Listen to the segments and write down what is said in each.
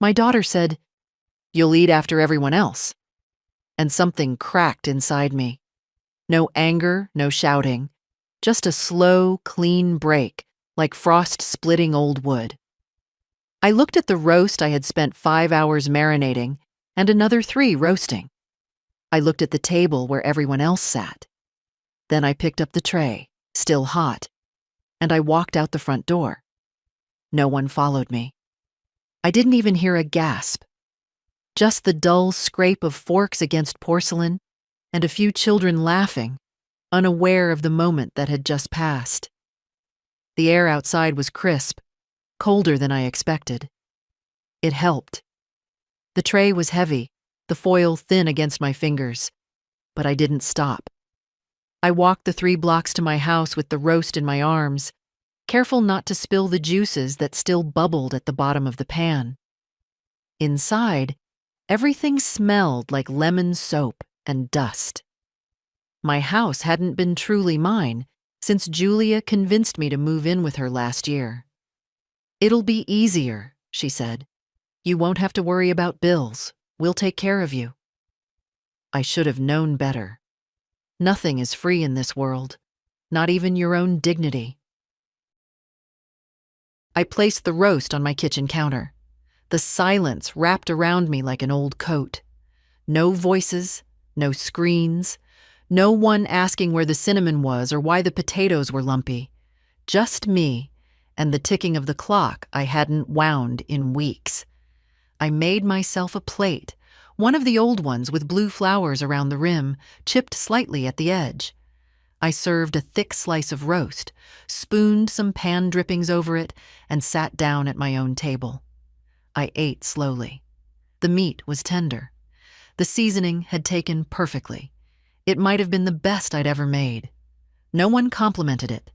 My daughter said, "You'll eat after everyone else." And something cracked inside me. No anger, no shouting, just a slow, clean break, like frost splitting old wood. I looked at the roast I had spent 5 hours marinating and another 3 roasting. I looked at the table where everyone else sat. Then I picked up the tray, still hot, and I walked out the front door. No one followed me. I didn't even hear a gasp, just the dull scrape of forks against porcelain and a few children laughing, unaware of the moment that had just passed. The air outside was crisp, colder than I expected. It helped. The tray was heavy, the foil thin against my fingers, but I didn't stop. I walked the 3 blocks to my house with the roast in my arms, careful not to spill the juices that still bubbled at the bottom of the pan. Inside, everything smelled like lemon soap and dust. My house hadn't been truly mine since Julia convinced me to move in with her last year. "It'll be easier," she said. "You won't have to worry about bills. We'll take care of you." I should have known better. Nothing is free in this world, not even your own dignity. I placed the roast on my kitchen counter. The silence wrapped around me like an old coat. No voices, no screens, no one asking where the cinnamon was or why the potatoes were lumpy. Just me and the ticking of the clock I hadn't wound in weeks. I made myself a plate, one of the old ones with blue flowers around the rim, chipped slightly at the edge. I served a thick slice of roast, spooned some pan drippings over it, and sat down at my own table. I ate slowly. The meat was tender. The seasoning had taken perfectly. It might have been the best I'd ever made. No one complimented it.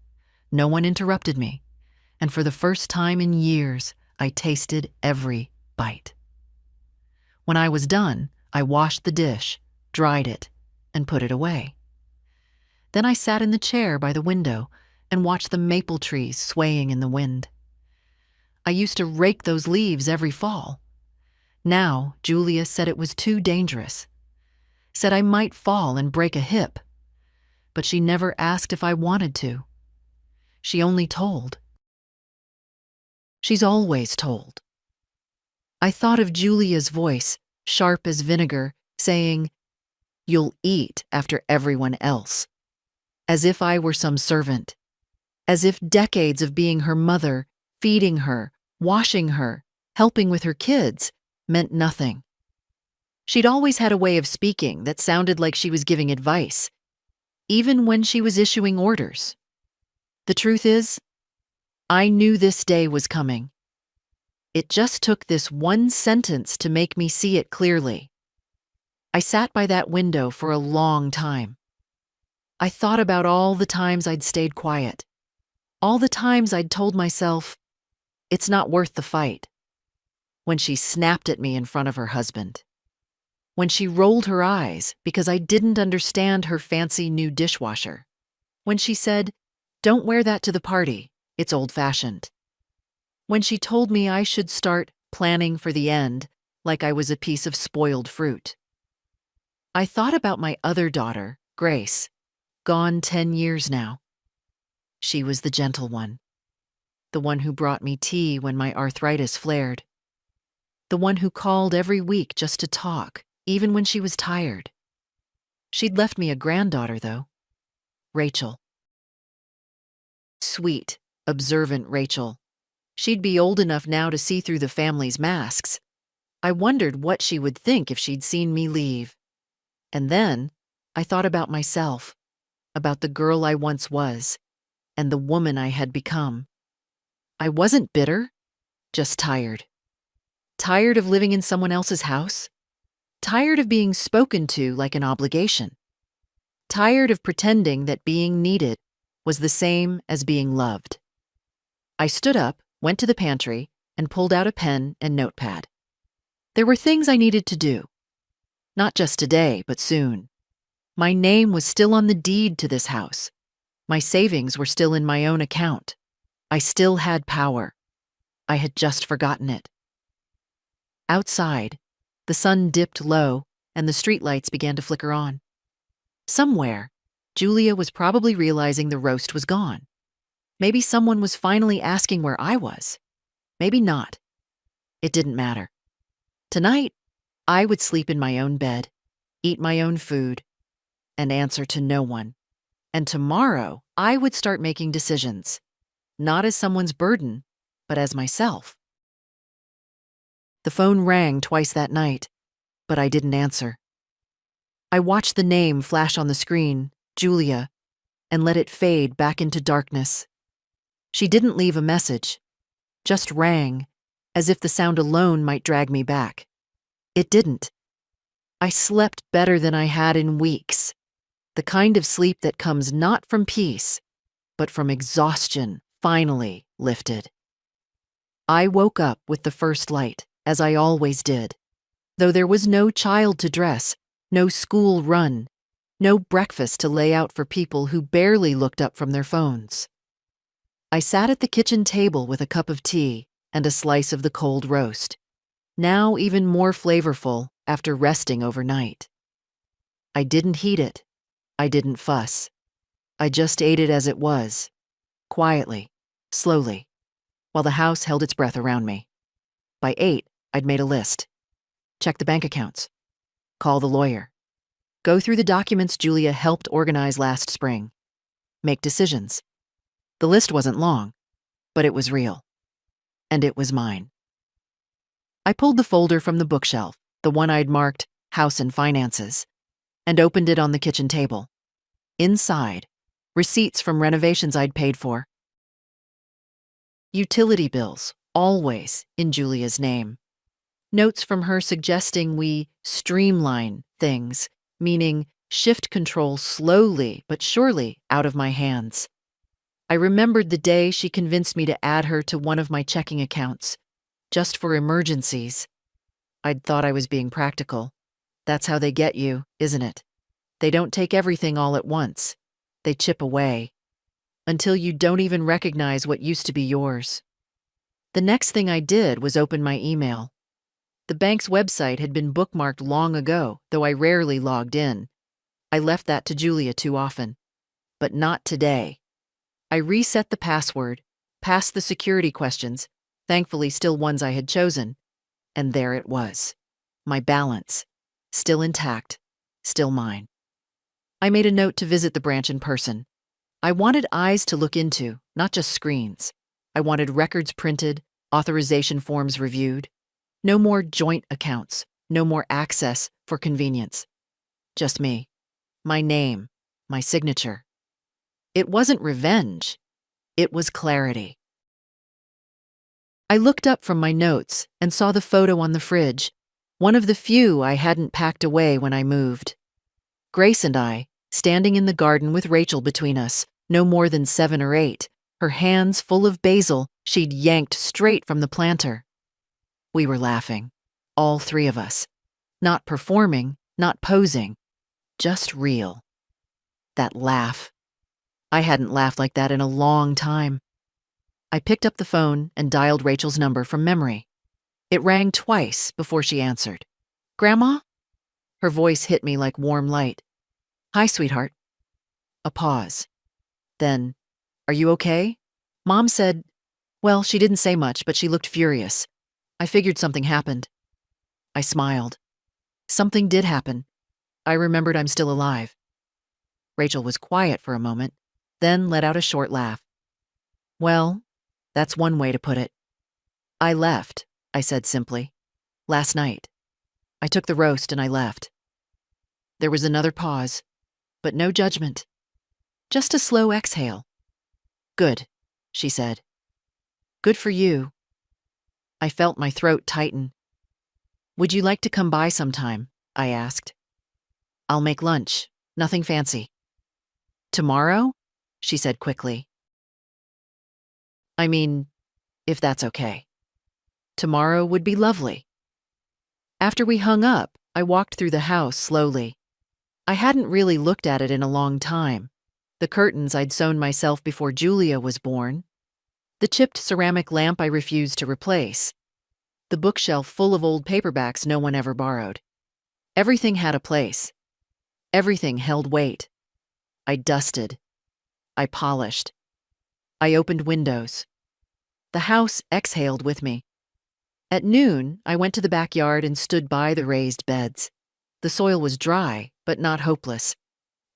No one interrupted me. And for the first time in years, I tasted every bite. When I was done, I washed the dish, dried it, and put it away. Then I sat in the chair by the window and watched the maple trees swaying in the wind. I used to rake those leaves every fall. Now, Julia said it was too dangerous. Said I might fall and break a hip. But she never asked if I wanted to. She only told. She's always told. I thought of Julia's voice, sharp as vinegar, saying, "You'll eat after everyone else." As if I were some servant. As if decades of being her mother, feeding her, washing her, helping with her kids, meant nothing. She'd always had a way of speaking that sounded like she was giving advice, even when she was issuing orders. The truth is, I knew this day was coming. It just took this one sentence to make me see it clearly. I sat by that window for a long time. I thought about all the times I'd stayed quiet, all the times I'd told myself, it's not worth the fight. When she snapped at me in front of her husband. When she rolled her eyes because I didn't understand her fancy new dishwasher. When she said, "Don't wear that to the party, it's old-fashioned." When she told me I should start planning for the end like I was a piece of spoiled fruit. I thought about my other daughter, Grace, gone 10 years now. She was the gentle one. The one who brought me tea when my arthritis flared. The one who called every week just to talk, even when she was tired. She'd left me a granddaughter, though. Rachel. Sweet, observant Rachel. She'd be old enough now to see through the family's masks. I wondered what she would think if she'd seen me leave. And then I thought about myself. About the girl I once was, and the woman I had become. I wasn't bitter, just tired. Tired of living in someone else's house. Tired of being spoken to like an obligation. Tired of pretending that being needed was the same as being loved. I stood up, went to the pantry, and pulled out a pen and notepad. There were things I needed to do. Not just today, but soon. My name was still on the deed to this house. My savings were still in my own account. I still had power. I had just forgotten it. Outside, the sun dipped low and the streetlights began to flicker on. Somewhere, Julia was probably realizing the roast was gone. Maybe someone was finally asking where I was. Maybe not. It didn't matter. Tonight, I would sleep in my own bed, eat my own food, and answer to no one. And tomorrow, I would start making decisions, not as someone's burden, but as myself. The phone rang twice that night, but I didn't answer. I watched the name flash on the screen, Julia, and let it fade back into darkness. She didn't leave a message, just rang, as if the sound alone might drag me back. It didn't. I slept better than I had in weeks, the kind of sleep that comes not from peace, but from exhaustion finally lifted. I woke up with the first light, as I always did, though there was no child to dress, no school run, no breakfast to lay out for people who barely looked up from their phones. I sat at the kitchen table with a cup of tea and a slice of the cold roast, now even more flavorful after resting overnight. I didn't heat it. I didn't fuss. I just ate it as it was, quietly, slowly, while the house held its breath around me. By 8, I'd made a list. Check the bank accounts. Call the lawyer. Go through the documents Julia helped organize last spring. Make decisions. The list wasn't long, but it was real. And it was mine. I pulled the folder from the bookshelf, the one I'd marked House and Finances, and opened it on the kitchen table. Inside, receipts from renovations I'd paid for. Utility bills, always in Julia's name. Notes from her suggesting we streamline things, meaning shift control slowly but surely out of my hands. I remembered the day she convinced me to add her to one of my checking accounts, just for emergencies. I'd thought I was being practical. That's how they get you, isn't it? They don't take everything all at once. They chip away, until you don't even recognize what used to be yours. The next thing I did was open my email. The bank's website had been bookmarked long ago, though I rarely logged in. I left that to Julia too often. But not today. I reset the password, passed the security questions, thankfully still ones I had chosen, and there it was. My balance, still intact, still mine. I made a note to visit the branch in person. I wanted eyes to look into, not just screens. I wanted records printed, authorization forms reviewed. No more joint accounts, no more access for convenience. Just me, my name, my signature. It wasn't revenge. It was clarity. I looked up from my notes and saw the photo on the fridge, one of the few I hadn't packed away when I moved. Grace and I, standing in the garden with Rachel between us, no more than 7 or 8, her hands full of basil she'd yanked straight from the planter. We were laughing, all 3 of us. Not performing, not posing, just real. That laugh. I hadn't laughed like that in a long time. I picked up the phone and dialed Rachel's number from memory. It rang twice before she answered. "Grandma?" Her voice hit me like warm light. "Hi, sweetheart." A pause. Then, "Are you okay?" Mom said, well, she didn't say much, but she looked furious. I figured something happened. I smiled. Something did happen. I remembered I'm still alive. Rachel was quiet for a moment, then let out a short laugh. "Well, that's one way to put it. I left," I said simply. "Last night. I took the roast and I left." There was another pause, but no judgment. Just a slow exhale. "Good," she said. "Good for you." I felt my throat tighten. "Would you like to come by sometime?" I asked. "I'll make lunch. Nothing fancy." "Tomorrow?" she said quickly. I mean, if that's okay. Tomorrow would be lovely. After we hung up, I walked through the house slowly. I hadn't really looked at it in a long time. The curtains I'd sewn myself before Julia was born. The chipped ceramic lamp I refused to replace. the bookshelf full of old paperbacks no one ever borrowed. Everything had a place. Everything held weight. I dusted. I polished. I opened windows. The house exhaled with me. At noon, I went to the backyard and stood by the raised beds. The soil was dry, but not hopeless.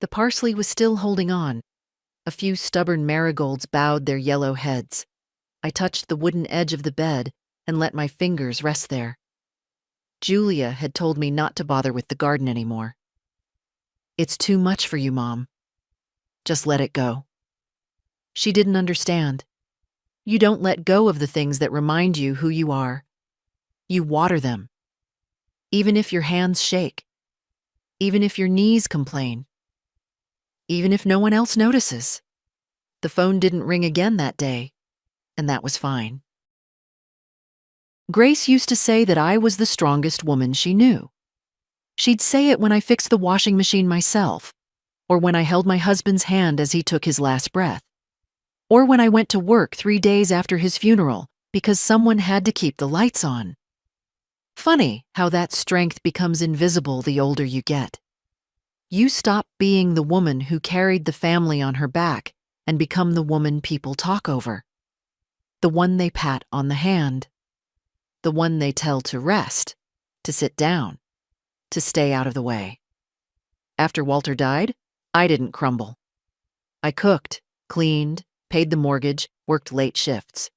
The parsley was still holding on. A few stubborn marigolds bowed their yellow heads. I touched the wooden edge of the bed and let my fingers rest there. Julia had told me not to bother with the garden anymore. "It's too much for you, Mom. Just let it go." She didn't understand. You don't let go of the things that remind you who you are. You water them. Even if your hands shake. Even if your knees complain. Even if no one else notices. The phone didn't ring again that day, and that was fine. Grace used to say that I was the strongest woman she knew. She'd say it when I fixed the washing machine myself, or when I held my husband's hand as he took his last breath, or when I went to work 3 days after his funeral because someone had to keep the lights on. Funny how that strength becomes invisible the older you get. You stop being the woman who carried the family on her back and become the woman people talk over. The one they pat on the hand. The one they tell to rest, to sit down, to stay out of the way. After Walter died, I didn't crumble. I cooked, cleaned, paid the mortgage, worked late shifts.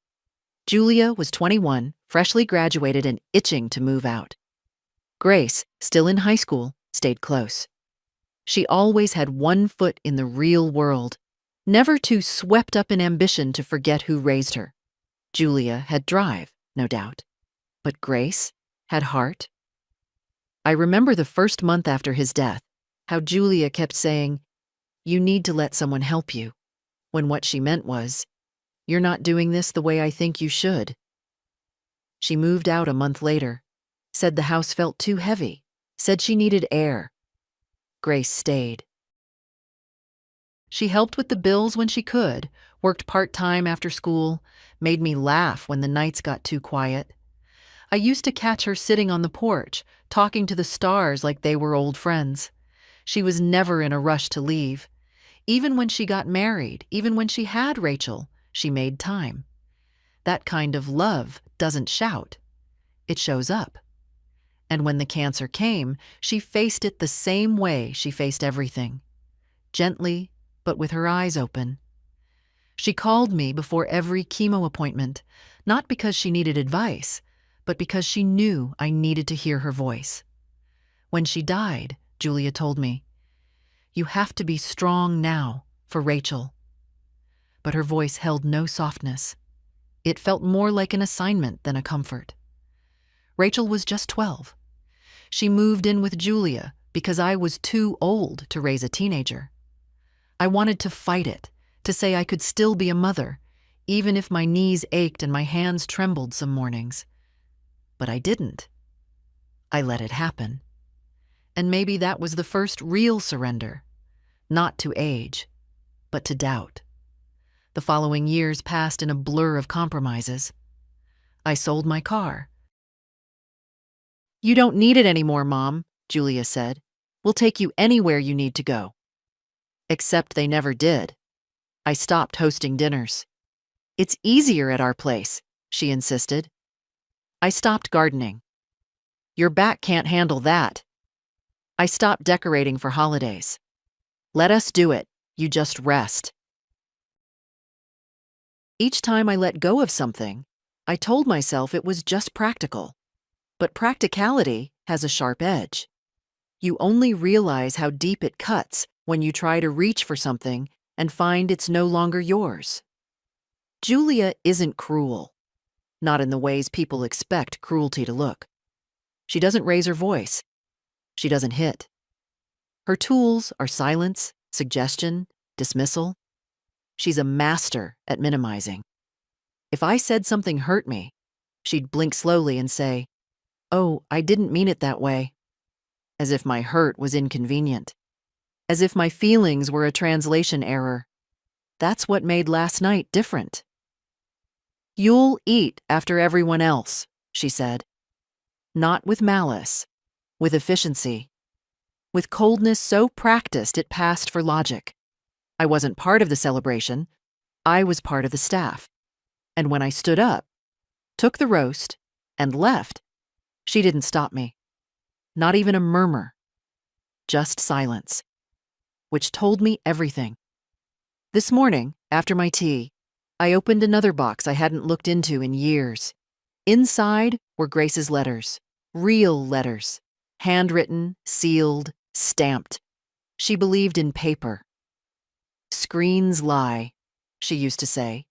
Julia was 21, freshly graduated and itching to move out. Grace, still in high school, stayed close. She always had one foot in the real world, never too swept up in ambition to forget who raised her. Julia had drive, no doubt. But Grace had heart. I remember the first month after his death, how Julia kept saying, "You need to let someone help you," when what she meant was, "You're not doing this the way I think you should." She moved out a month later, said the house felt too heavy, said she needed air. Grace stayed. She helped with the bills when she could, worked part-time after school, made me laugh when the nights got too quiet. I used to catch her sitting on the porch, talking to the stars like they were old friends. She was never in a rush to leave. Even when she got married, even when she had Rachel, she made time. That kind of love doesn't shout. It shows up. And when the cancer came, she faced it the same way she faced everything. Gently, but with her eyes open. She called me before every chemo appointment, not because she needed advice, but because she knew I needed to hear her voice. When she died, Julia told me, "You have to be strong now for Rachel." But her voice held no softness. It felt more like an assignment than a comfort. Rachel was just 12. She moved in with Julia because I was too old to raise a teenager. I wanted to fight it, to say I could still be a mother, even if my knees ached and my hands trembled some mornings. But I didn't. I let it happen. And maybe that was the first real surrender, not to age, but to doubt. The following years passed in a blur of compromises. I sold my car. "You don't need it anymore, Mom," Julia said. "We'll take you anywhere you need to go." Except they never did. I stopped hosting dinners. "It's easier at our place," she insisted. I stopped gardening. "Your back can't handle that." I stopped decorating for holidays. "Let us do it. You just rest." Each time I let go of something, I told myself it was just practical. But practicality has a sharp edge. You only realize how deep it cuts when you try to reach for something and find it's no longer yours. Julia isn't cruel, not in the ways people expect cruelty to look. She doesn't raise her voice. She doesn't hit. Her tools are silence, suggestion, dismissal. She's a master at minimizing. If I said something hurt me, she'd blink slowly and say, "Oh, I didn't mean it that way." As if my hurt was inconvenient. As if my feelings were a translation error. That's what made last night different. "You'll eat after everyone else," she said. Not with malice, with efficiency. With coldness so practiced it passed for logic. I wasn't part of the celebration. I was part of the staff. And when I stood up, took the roast, and left, she didn't stop me. Not even a murmur. Just silence. Which told me everything. This morning, after my tea, I opened another box I hadn't looked into in years. Inside were Grace's letters. Real letters. Handwritten, sealed, stamped. She believed in paper. Screens lie, she used to say.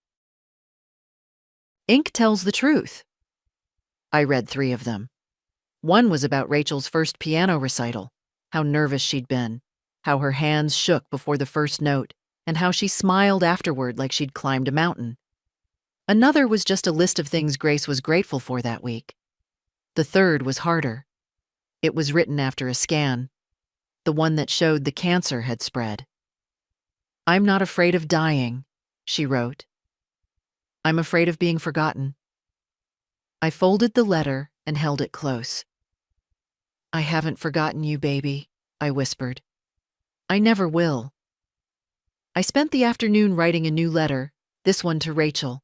Ink tells the truth. I read 3 of them. One was about Rachel's first piano recital, how nervous she'd been, how her hands shook before the first note, and how she smiled afterward like she'd climbed a mountain. Another was just a list of things Grace was grateful for that week. The third was harder. It was written after a scan, the one that showed the cancer had spread. I'm not afraid of dying, she wrote. I'm afraid of being forgotten. I folded the letter and held it close. I haven't forgotten you, baby, I whispered. I never will. I spent the afternoon writing a new letter, this one to Rachel.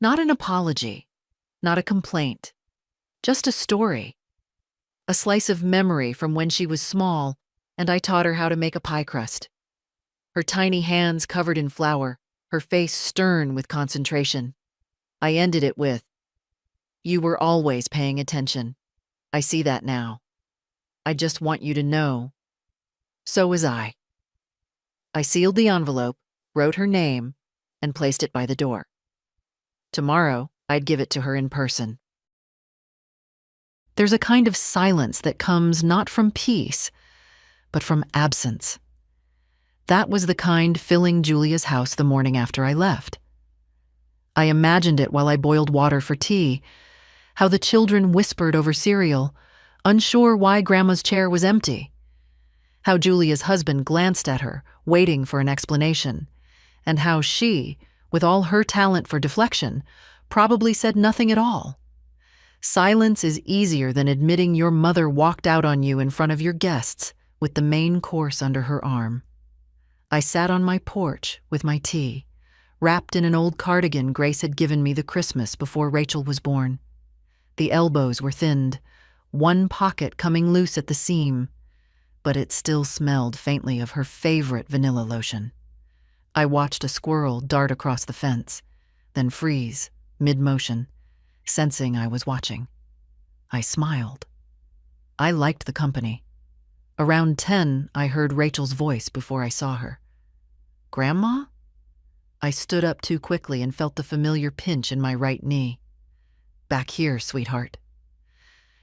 Not an apology, not a complaint, just a story. A slice of memory from when she was small and I taught her how to make a pie crust. Her tiny hands covered in flour, her face stern with concentration. I ended it with, "You were always paying attention. I see that now. I just want you to know. So was I." I sealed the envelope, wrote her name, and placed it by the door. Tomorrow, I'd give it to her in person. There's a kind of silence that comes not from peace, but from absence. That was the kind filling Julia's house the morning after I left. I imagined it while I boiled water for tea, how the children whispered over cereal, unsure why Grandma's chair was empty, how Julia's husband glanced at her, waiting for an explanation, and how she, with all her talent for deflection, probably said nothing at all. Silence is easier than admitting your mother walked out on you in front of your guests with the main course under her arm. I sat on my porch with my tea, wrapped in an old cardigan Grace had given me the Christmas before Rachel was born. The elbows were thinned, one pocket coming loose at the seam, but it still smelled faintly of her favorite vanilla lotion. I watched a squirrel dart across the fence, then freeze, mid-motion, sensing I was watching. I smiled. I liked the company. Around 10, I heard Rachel's voice before I saw her. "Grandma?" I stood up too quickly and felt the familiar pinch in my right knee. "Back here, sweetheart."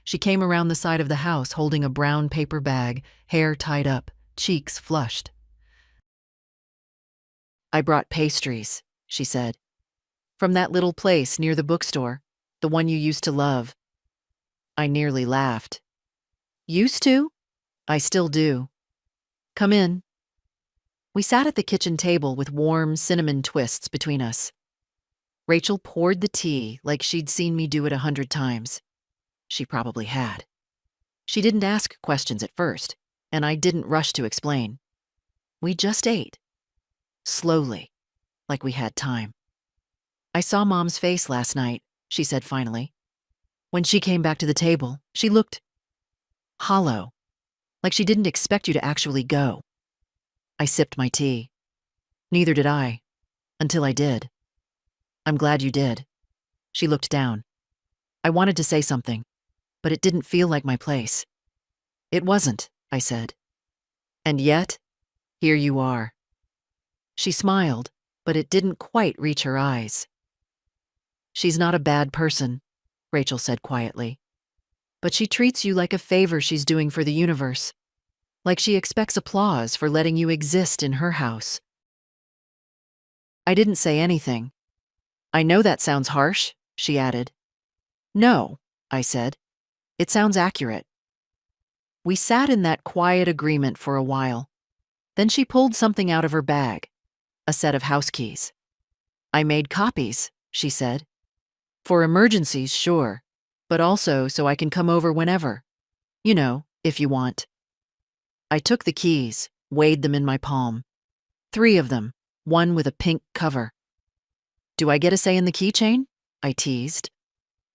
She came around the side of the house holding a brown paper bag, hair tied up, cheeks flushed. "I brought pastries," she said. "From that little place near the bookstore, the one you used to love." I nearly laughed. "Used to? I still do. Come in." We sat at the kitchen table with warm cinnamon twists between us. Rachel poured the tea like she'd seen me do it 100 times. She probably had. She didn't ask questions at first, and I didn't rush to explain. We just ate. Slowly, like we had time. "I saw Mom's face last night," she said finally. "When she came back to the table, she looked hollow, like she didn't expect you to actually go." I sipped my tea. "Neither did I, until I did." "I'm glad you did." She looked down. I wanted to say something, but it didn't feel like my place. "It wasn't," I said. "And yet, here you are." She smiled, but it didn't quite reach her eyes. "She's not a bad person," Rachel said quietly. "But she treats you like a favor she's doing for the universe. Like she expects applause for letting you exist in her house." I didn't say anything. "I know that sounds harsh," she added. "No," I said. "It sounds accurate." We sat in that quiet agreement for a while. Then she pulled something out of her bag, a set of house keys. "I made copies," she said. "For emergencies, sure. but also so I can come over whenever. You know, if you want. I took the keys, weighed them in my palm. 3 of them, one with a pink cover. Do I get a say in the keychain? I teased.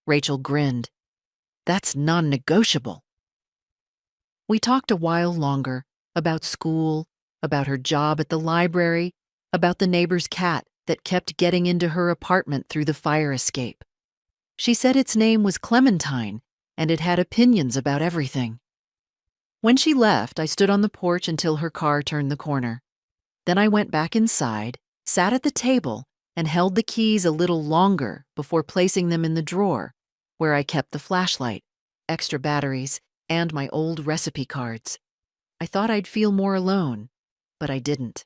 Rachel grinned. That's non-negotiable. We talked a while longer about school, about her job at the library, about the neighbor's cat that kept getting into her apartment through the fire escape. She said its name was Clementine, and it had opinions about everything. When she left, I stood on the porch until her car turned the corner. Then I went back inside, sat at the table, and held the keys a little longer before placing them in the drawer, where I kept the flashlight, extra batteries, and my old recipe cards. I thought I'd feel more alone, but I didn't.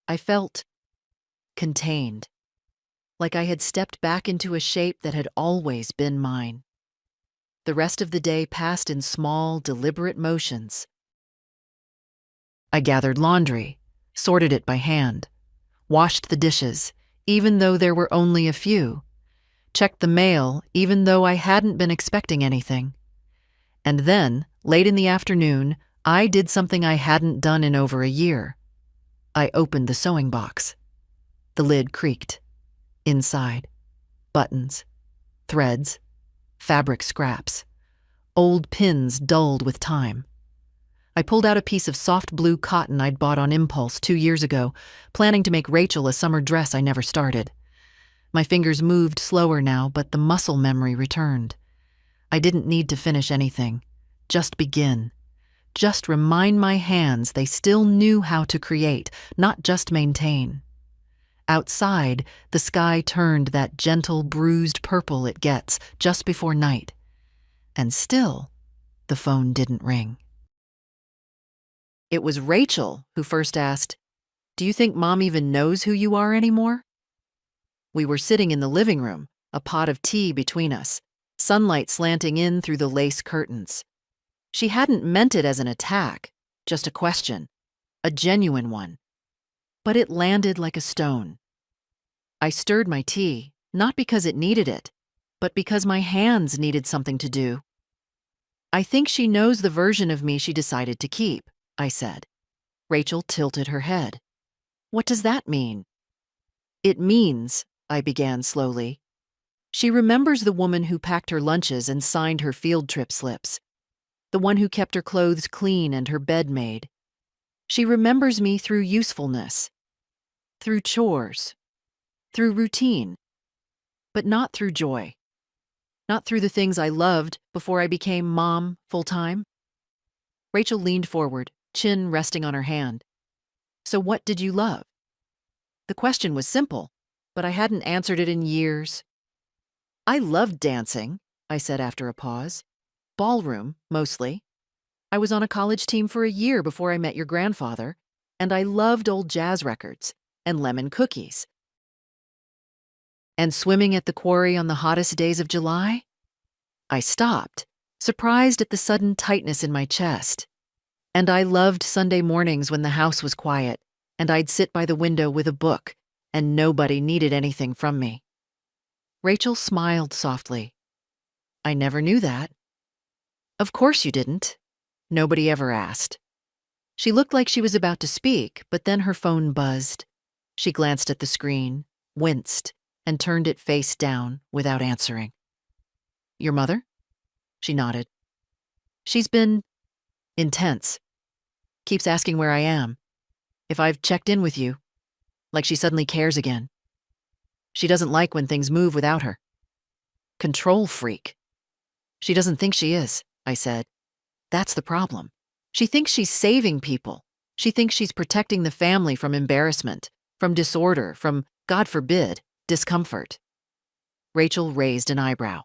I felt contained, like I had stepped back into a shape that had always been mine. The rest of the day passed in small, deliberate motions. I gathered laundry, sorted it by hand, washed the dishes, even though there were only a few, checked the mail, even though I hadn't been expecting anything. And then, late in the afternoon, I did something I hadn't done in over a year. I opened the sewing box. The lid creaked. Inside, buttons, threads, fabric scraps, old pins dulled with time. I pulled out a piece of soft blue cotton I'd bought on impulse 2 years ago, planning to make Rachel a summer dress I never started. My fingers moved slower now, but the muscle memory returned. I didn't need to finish anything, just begin. Just remind my hands they still knew how to create, not just maintain. Outside, the sky turned that gentle, bruised purple it gets just before night. And still, the phone didn't ring. It was Rachel who first asked, "Do you think Mom even knows who you are anymore?" We were sitting in the living room, a pot of tea between us, sunlight slanting in through the lace curtains. She hadn't meant it as an attack, just a question, a genuine one. But it landed like a stone. I stirred my tea, not because it needed it, but because my hands needed something to do. "I think she knows the version of me she decided to keep," I said. Rachel tilted her head. "What does that mean?" "It means," I began slowly, "she remembers the woman who packed her lunches and signed her field trip slips, the one who kept her clothes clean and her bed made. She remembers me through usefulness, through chores, through routine, but not through joy. Not through the things I loved before I became mom full-time." Rachel leaned forward, chin resting on her hand. "So what did you love?" The question was simple, but I hadn't answered it in years. "I loved dancing," I said after a pause. "Ballroom, mostly. I was on a college team for a year before I met your grandfather, and I loved old jazz records and lemon cookies. And swimming at the quarry on the hottest days of July?" I stopped, surprised at the sudden tightness in my chest. "And I loved Sunday mornings when the house was quiet, and I'd sit by the window with a book, and nobody needed anything from me." Rachel smiled softly. "I never knew that." "Of course you didn't. Nobody ever asked." She looked like she was about to speak, but then her phone buzzed. She glanced at the screen, winced, and turned it face down without answering. "Your mother?" She nodded. "She's been intense. Keeps asking where I am, if I've checked in with you, like she suddenly cares again. She doesn't like when things move without her. Control freak." "She doesn't think she is," I said. "That's the problem. She thinks she's saving people. She thinks she's protecting the family from embarrassment, from disorder, from, God forbid, discomfort." Rachel raised an eyebrow.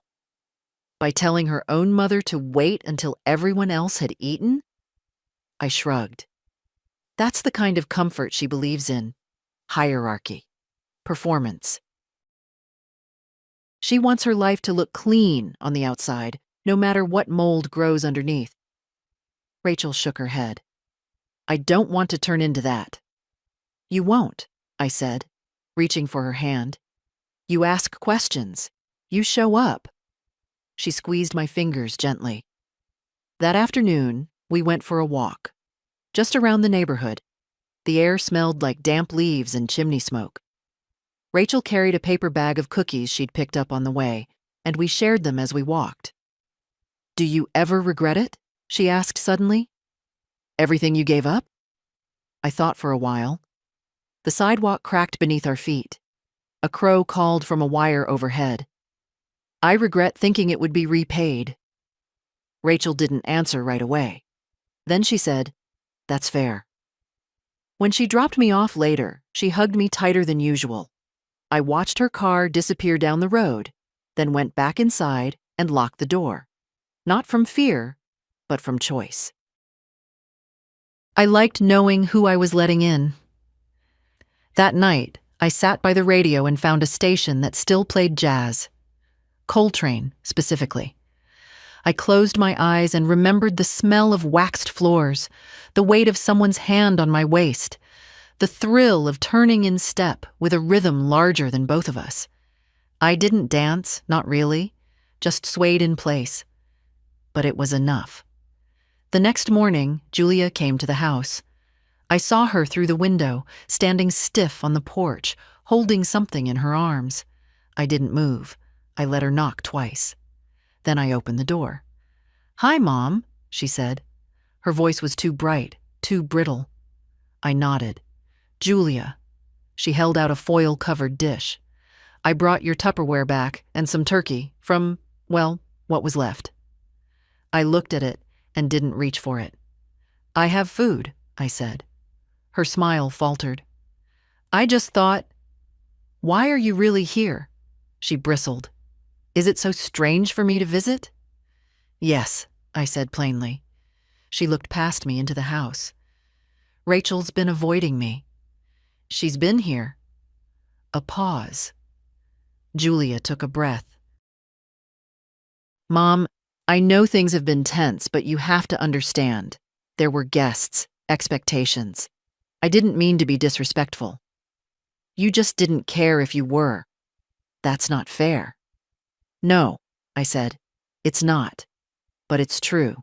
"By telling her own mother to wait until everyone else had eaten?" I shrugged. "That's the kind of comfort she believes in. Hierarchy. Performance. She wants her life to look clean on the outside, no matter what mold grows underneath." Rachel shook her head. "I don't want to turn into that." "You won't," I said, reaching for her hand. "You ask questions. You show up." She squeezed my fingers gently. That afternoon, we went for a walk. Just around the neighborhood. The air smelled like damp leaves and chimney smoke. Rachel carried a paper bag of cookies she'd picked up on the way, and we shared them as we walked. "Do you ever regret it?" she asked suddenly. "Everything you gave up?" I thought for a while. The sidewalk cracked beneath our feet. A crow called from a wire overhead. "I regret thinking it would be repaid." Rachel didn't answer right away. Then she said, "That's fair." When she dropped me off later, she hugged me tighter than usual. I watched her car disappear down the road, then went back inside and locked the door. Not from fear, but from choice. I liked knowing who I was letting in. That night, I sat by the radio and found a station that still played jazz. Coltrane, specifically. I closed my eyes and remembered the smell of waxed floors, the weight of someone's hand on my waist, the thrill of turning in step with a rhythm larger than both of us. I didn't dance, not really, just swayed in place. But it was enough. The next morning, Julia came to the house. I saw her through the window, standing stiff on the porch, holding something in her arms. I didn't move. I let her knock twice. Then I opened the door. "Hi, Mom," she said. Her voice was too bright, too brittle. I nodded. "Julia." She held out a foil-covered dish. "I brought your Tupperware back and some turkey from, well, what was left." I looked at it and didn't reach for it. "I have food," I said. Her smile faltered. "I just thought—" "Why are you really here?" She bristled. "Is it so strange for me to visit?" "Yes," I said plainly. She looked past me into the house. "Rachel's been avoiding me." "She's been here." A pause. Julia took a breath. "Mom, I know things have been tense, but you have to understand. There were guests, expectations. I didn't mean to be disrespectful. You just didn't care if you were. That's not fair." "No," I said. "It's not. But it's true."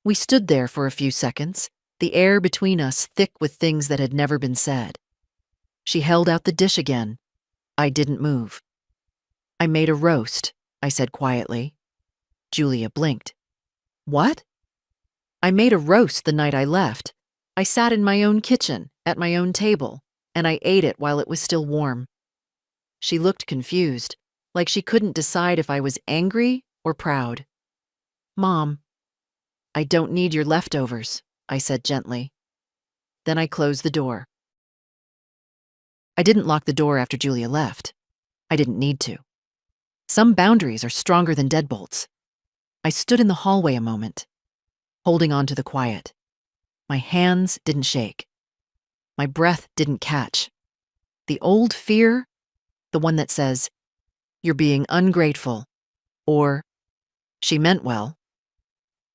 We stood there for a few seconds, the air between us thick with things that had never been said. She held out the dish again. I didn't move. "I made a roast," I said quietly. Julia blinked. "What?" "I made a roast the night I left. I sat in my own kitchen, at my own table, and I ate it while it was still warm." She looked confused, like she couldn't decide if I was angry or proud. "Mom, I don't need your leftovers," I said gently. Then I closed the door. I didn't lock the door after Julia left. I didn't need to. Some boundaries are stronger than deadbolts. I stood in the hallway a moment, holding on to the quiet. My hands didn't shake. My breath didn't catch. The old fear, the one that says, "You're being ungrateful," or "She meant well,"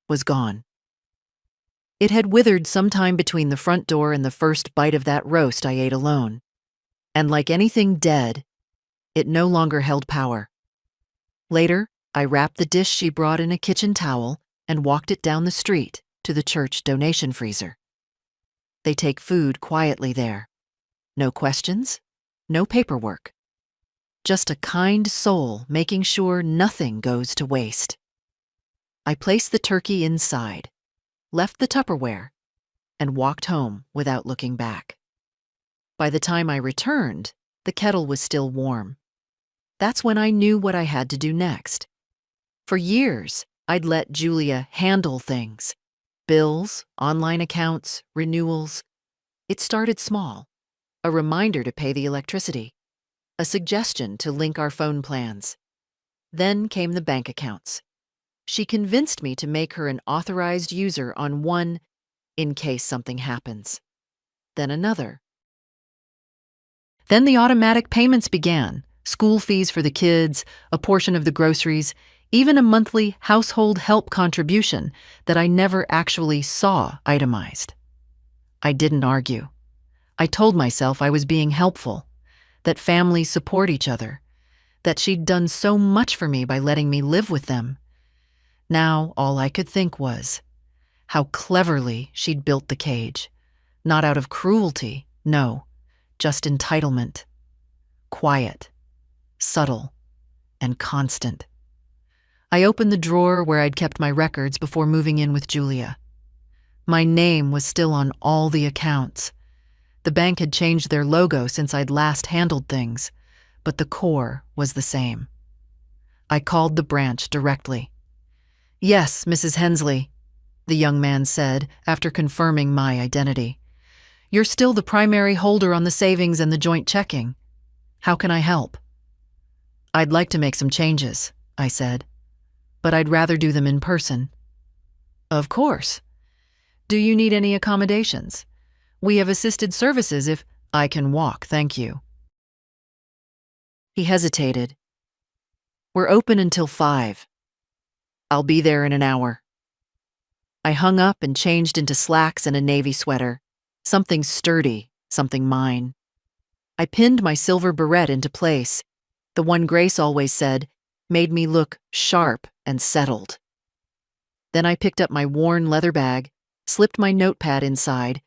was gone. It had withered sometime between the front door and the first bite of that roast I ate alone. And like anything dead, it no longer held power. Later, I wrapped the dish she brought in a kitchen towel and walked it down the street to the church donation freezer. They take food quietly there. No questions, no paperwork. Just a kind soul making sure nothing goes to waste. I placed the turkey inside, left the Tupperware, and walked home without looking back. By the time I returned, the kettle was still warm. That's when I knew what I had to do next. For years, I'd let Julia handle things. Bills, online accounts, renewals. It started small. A reminder to pay the electricity. A suggestion to link our phone plans. Then came the bank accounts. She convinced me to make her an authorized user on one, in case something happens. Then another. Then the automatic payments began. School fees for the kids, a portion of the groceries, even a monthly household help contribution that I never actually saw itemized. I didn't argue. I told myself I was being helpful, that families support each other, that she'd done so much for me by letting me live with them. Now all I could think was how cleverly she'd built the cage. Not out of cruelty, no, just entitlement. Quiet, subtle, and constant. I opened the drawer where I'd kept my records before moving in with Julia. My name was still on all the accounts. The bank had changed their logo since I'd last handled things, but the core was the same. I called the branch directly. "Yes, Mrs. Hensley," the young man said after confirming my identity. "You're still the primary holder on the savings and the joint checking. How can I help?" "I'd like to make some changes," I said, "but I'd rather do them in person." "Of course. Do you need any accommodations? We have assisted services if—" "I can walk, thank you." He hesitated. "We're open until 5. I'll be there in an hour." I hung up and changed into slacks and a navy sweater. Something sturdy, something mine. I pinned my silver beret into place. The one Grace always said made me look sharp and settled. Then I picked up my worn leather bag, slipped my notepad inside,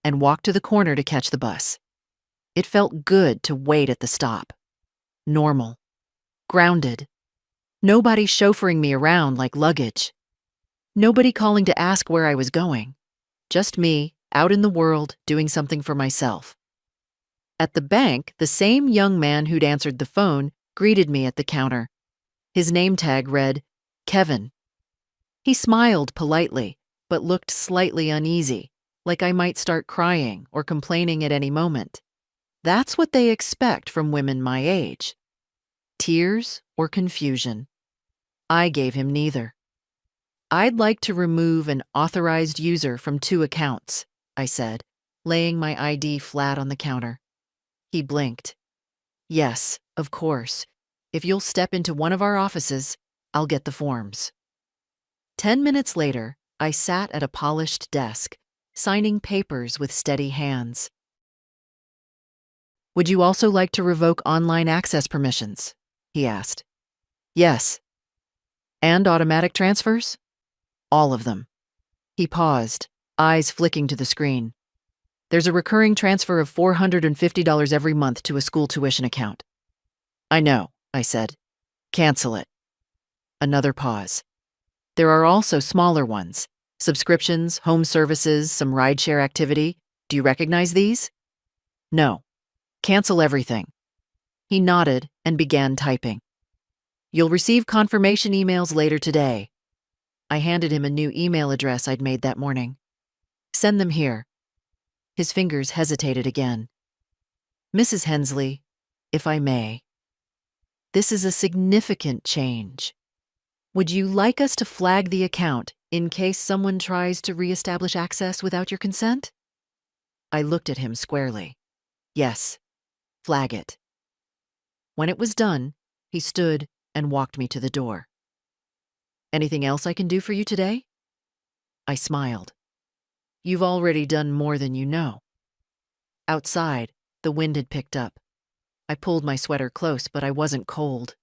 and walked to the corner to catch the bus. It felt good to wait at the stop. Normal. Grounded. Nobody chauffeuring me around like luggage. Nobody calling to ask where I was going. Just me, out in the world, doing something for myself. At the bank, the same young man who'd answered the phone greeted me at the counter. His name tag read, Kevin. He smiled politely, but looked slightly uneasy, like I might start crying or complaining at any moment. That's what they expect from women my age. Tears or confusion. I gave him neither. "I'd like to remove an authorized user from 2 accounts," I said, laying my ID flat on the counter. He blinked. "Yes, of course. If you'll step into one of our offices, I'll get the forms." 10 minutes later, I sat at a polished desk, signing papers with steady hands. "Would you also like to revoke online access permissions?" he asked. "Yes." "And automatic transfers?" "All of them." He paused, eyes flicking to the screen. "There's a recurring transfer of $450 every month to a school tuition account." "I know," I said. "Cancel it." Another pause. "There are also smaller ones. Subscriptions, home services, some rideshare activity. Do you recognize these?" "No." "Cancel everything." He nodded and began typing. "You'll receive confirmation emails later today." I handed him a new email address I'd made that morning. "Send them here." His fingers hesitated again. "Mrs. Hensley, if I may, this is a significant change. Would you like us to flag the account in case someone tries to reestablish access without your consent?" I looked at him squarely. "Yes, flag it." When it was done, he stood and walked me to the door. "Anything else I can do for you today?" I smiled. "You've already done more than you know." Outside, the wind had picked up. I pulled my sweater close, but I wasn't cold.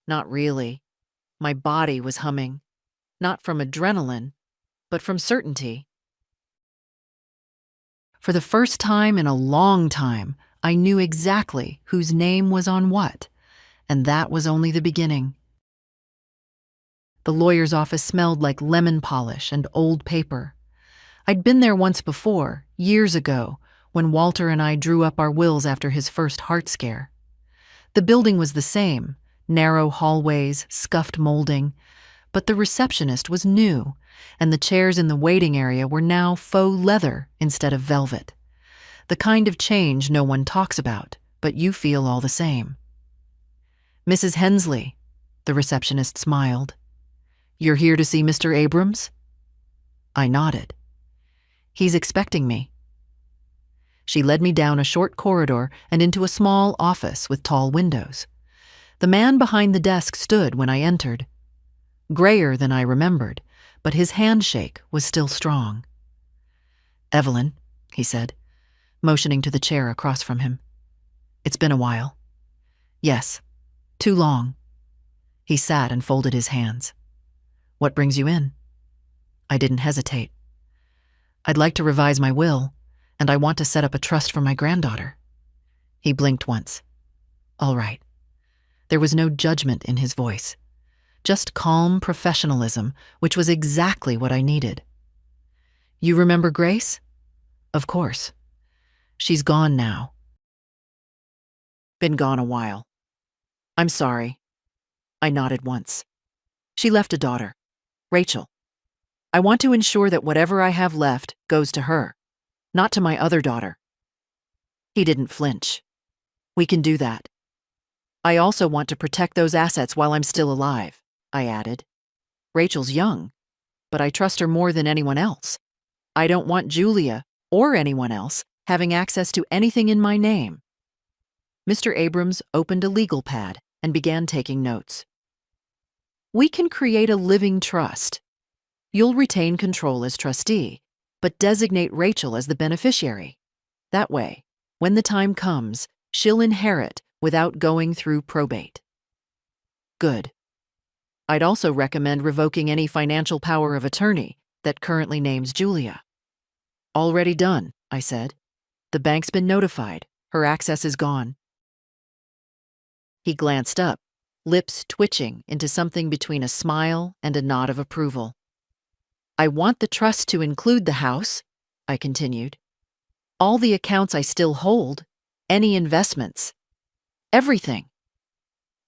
Not really. My body was humming. Not from adrenaline, but from certainty. For the first time in a long time, I knew exactly whose name was on what, and that was only the beginning. The lawyer's office smelled like lemon polish and old paper. I'd been there once before, years ago, when Walter and I drew up our wills after his first heart scare. The building was the same, narrow hallways, scuffed molding, but the receptionist was new, and the chairs in the waiting area were now faux leather instead of velvet. The kind of change no one talks about, but you feel all the same. "Mrs. Hensley," the receptionist smiled. "You're here to see Mr. Abrams?" I nodded. "He's expecting me." She led me down a short corridor and into a small office with tall windows. The man behind the desk stood when I entered. Grayer than I remembered, but his handshake was still strong. "Evelyn," he said, motioning to the chair across from him. "It's been a while." "Yes." Too long. He sat and folded his hands. What brings you in? I didn't hesitate. I'd like to revise my will, and I want to set up a trust for my granddaughter. He blinked once. All right. There was no judgment in his voice, just calm professionalism, which was exactly what I needed. You remember Grace? Of course. She's gone now. Been gone a while. I'm sorry. I nodded once. She left a daughter, Rachel. I want to ensure that whatever I have left goes to her, not to my other daughter. He didn't flinch. We can do that. I also want to protect those assets while I'm still alive, I added. Rachel's young, but I trust her more than anyone else. I don't want Julia, or anyone else, having access to anything in my name. Mr. Abrams opened a legal pad and began taking notes. We can create a living trust. You'll retain control as trustee, but designate Rachel as the beneficiary. That way, when the time comes, she'll inherit without going through probate. Good. I'd also recommend revoking any financial power of attorney that currently names Julia. Already done, I said. The bank's been notified. Her access is gone. He glanced up, lips twitching into something between a smile and a nod of approval. I want the trust to include the house, I continued. All the accounts I still hold, any investments, everything.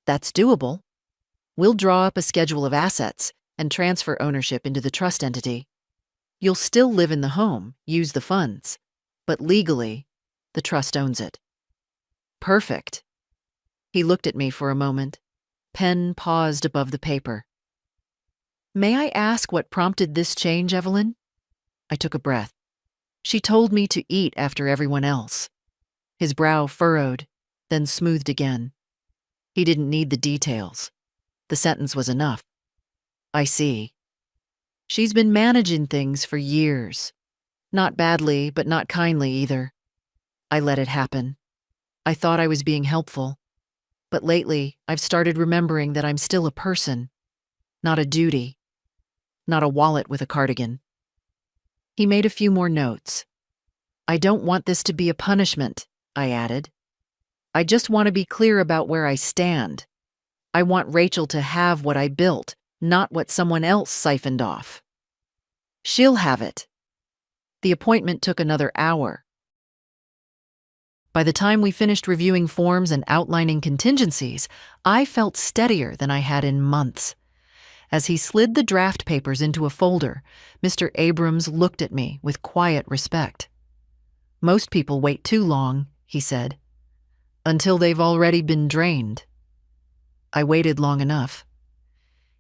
That's doable. We'll draw up a schedule of assets and transfer ownership into the trust entity. You'll still live in the home, use the funds, but legally, the trust owns it. Perfect. He looked at me for a moment. Pen paused above the paper. May I ask what prompted this change, Evelyn? I took a breath. She told me to eat after everyone else. His brow furrowed, then smoothed again. He didn't need the details. The sentence was enough. I see. She's been managing things for years. Not badly, but not kindly either. I let it happen. I thought I was being helpful. But lately, I've started remembering that I'm still a person, not a duty, not a wallet with a cardigan. He made a few more notes. I don't want this to be a punishment, I added. I just want to be clear about where I stand. I want Rachel to have what I built, not what someone else siphoned off. She'll have it. The appointment took another hour. By the time we finished reviewing forms and outlining contingencies, I felt steadier than I had in months. As he slid the draft papers into a folder, Mr. Abrams looked at me with quiet respect. Most people wait too long, he said, until they've already been drained. I waited long enough.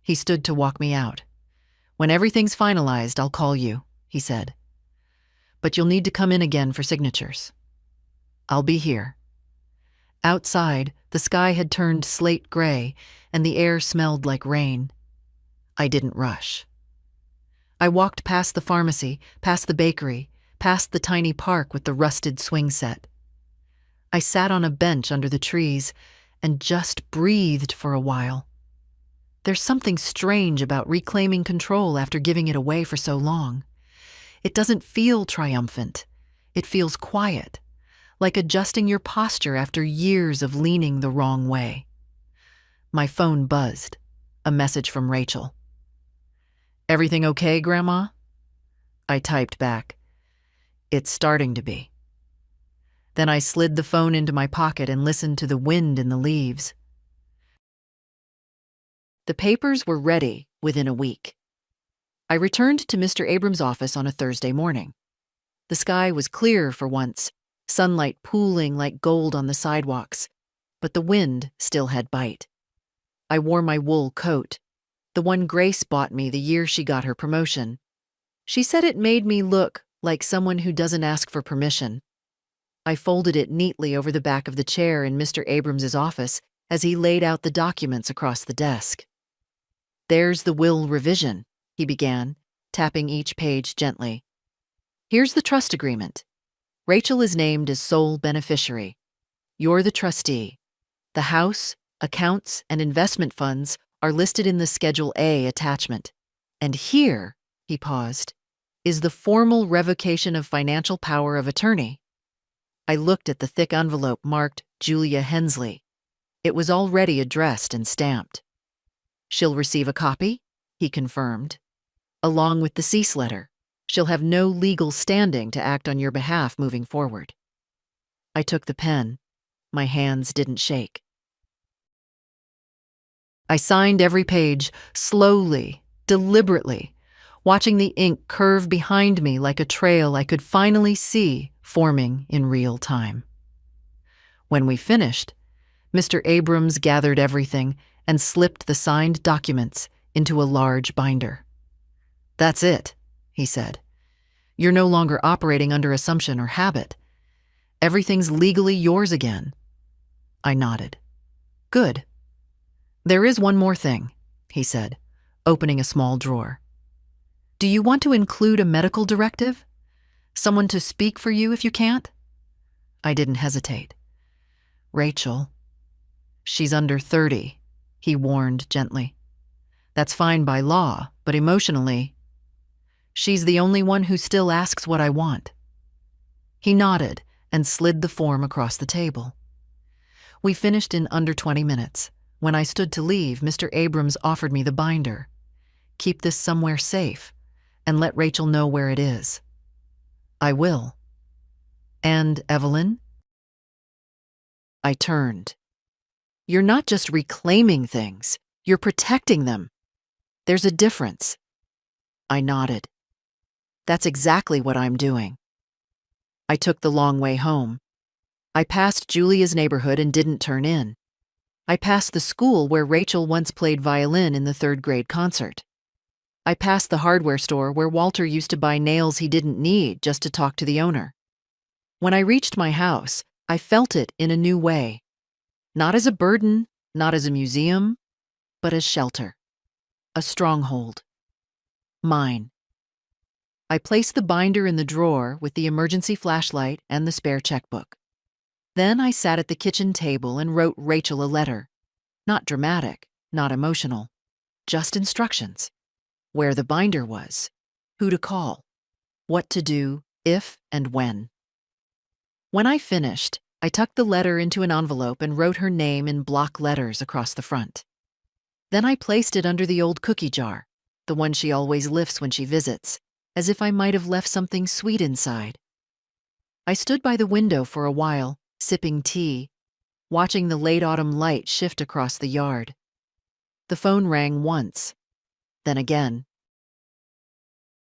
He stood to walk me out. When everything's finalized, I'll call you, he said. But you'll need to come in again for signatures. I'll be here. Outside, the sky had turned slate gray, and the air smelled like rain. I didn't rush. I walked past the pharmacy, past the bakery, past the tiny park with the rusted swing set. I sat on a bench under the trees and just breathed for a while. There's something strange about reclaiming control after giving it away for so long. It doesn't feel triumphant. It feels quiet, like adjusting your posture after years of leaning the wrong way. My phone buzzed, a message from Rachel. Everything okay, Grandma? I typed back. It's starting to be. Then I slid the phone into my pocket and listened to the wind in the leaves. The papers were ready within a week. I returned to Mr. Abrams' office on a Thursday morning. The sky was clear for once, sunlight pooling like gold on the sidewalks, but the wind still had bite. I wore my wool coat, the one Grace bought me the year she got her promotion. She said it made me look like someone who doesn't ask for permission. I folded it neatly over the back of the chair in Mr. Abrams' office as he laid out the documents across the desk. There's the will revision, he began, tapping each page gently. Here's the trust agreement. Rachel is named as sole beneficiary. You're the trustee. The house, Accounts and investment funds are listed in the Schedule A attachment. And here," he paused, "is the formal revocation of financial power of attorney." I looked at the thick envelope marked Julia Hensley. It was already addressed and stamped. "She'll receive a copy," he confirmed, "along with the cease letter. She'll have no legal standing to act on your behalf moving forward." I took the pen. My hands didn't shake. I signed every page, slowly, deliberately, watching the ink curve behind me like a trail I could finally see forming in real time. When we finished, Mr. Abrams gathered everything and slipped the signed documents into a large binder. "That's it," he said. "You're no longer operating under assumption or habit. Everything's legally yours again." I nodded. "Good. There is one more thing," he said, opening a small drawer. "Do you want to include a medical directive? Someone to speak for you if you can't?" I didn't hesitate. "Rachel, she's under 30, he warned gently. "That's fine by law, but emotionally, she's the only one who still asks what I want." He nodded and slid the form across the table. We finished in under 20 minutes. When I stood to leave, Mr. Abrams offered me the binder. "Keep this somewhere safe, and let Rachel know where it is." "I will." "And Evelyn?" I turned. "You're not just reclaiming things, you're protecting them. There's a difference." I nodded. "That's exactly what I'm doing." I took the long way home. I passed Julia's neighborhood and didn't turn in. I passed the school where Rachel once played violin in the 3rd grade concert. I passed the hardware store where Walter used to buy nails he didn't need just to talk to the owner. When I reached my house, I felt it in a new way. Not as a burden, not as a museum, but as shelter. A stronghold. Mine. I placed the binder in the drawer with the emergency flashlight and the spare checkbook. Then I sat at the kitchen table and wrote Rachel a letter. Not dramatic, not emotional, just instructions. Where the binder was, who to call, what to do if and when. When I finished, I tucked the letter into an envelope and wrote her name in block letters across the front. Then I placed it under the old cookie jar, the one she always lifts when she visits, as if I might have left something sweet inside. I stood by the window for a while, sipping tea, watching the late autumn light shift across the yard. The phone rang once, then again.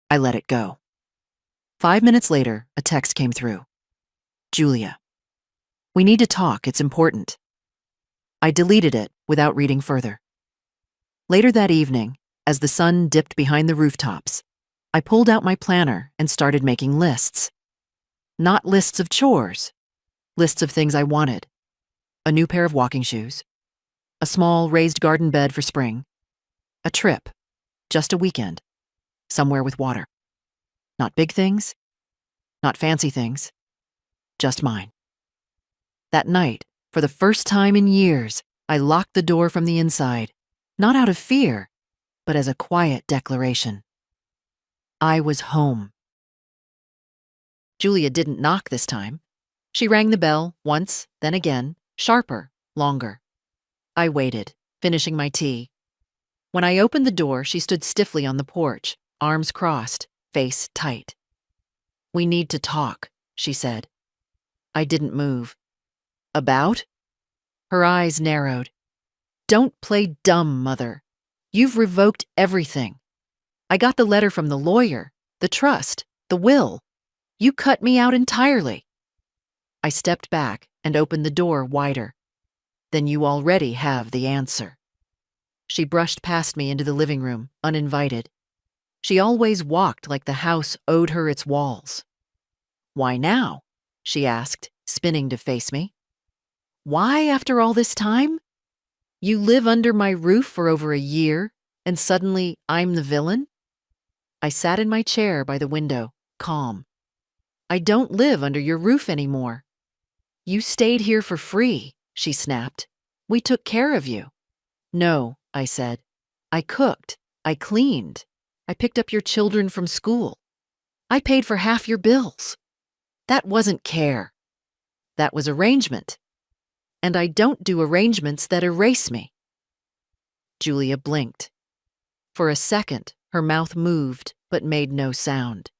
I let it go. 5 minutes later, a text came through. "Julia, we need to talk, it's important." I deleted it without reading further. Later that evening, as the sun dipped behind the rooftops, I pulled out my planner and started making lists. Not lists of chores, lists of things I wanted. A new pair of walking shoes, a small raised garden bed for spring, a trip, just a weekend, somewhere with water. Not big things, not fancy things, just mine. That night, for the first time in years, I locked the door from the inside, not out of fear, but as a quiet declaration. I was home. Julia didn't knock this time. She rang the bell once, then again, sharper, longer. I waited, finishing my tea. When I opened the door, she stood stiffly on the porch, arms crossed, face tight. "We need to talk," she said. I didn't move. "About?" Her eyes narrowed. "Don't play dumb, Mother. You've revoked everything. I got the letter from the lawyer, the trust, the will. You cut me out entirely." I stepped back and opened the door wider. "Then you already have the answer." She brushed past me into the living room, uninvited. She always walked like the house owed her its walls. "Why now?" she asked, spinning to face me. "Why after all this time? You live under my roof for over a year, and suddenly I'm the villain?" I sat in my chair by the window, calm. "I don't live under your roof anymore." "You stayed here for free," she snapped. We took care of you. No, I said. I cooked. I cleaned. I picked up your children from school. I paid for half your bills. That wasn't care. That was arrangement. And I don't do arrangements that erase me. Julia blinked. For a second, her mouth moved but made no sound.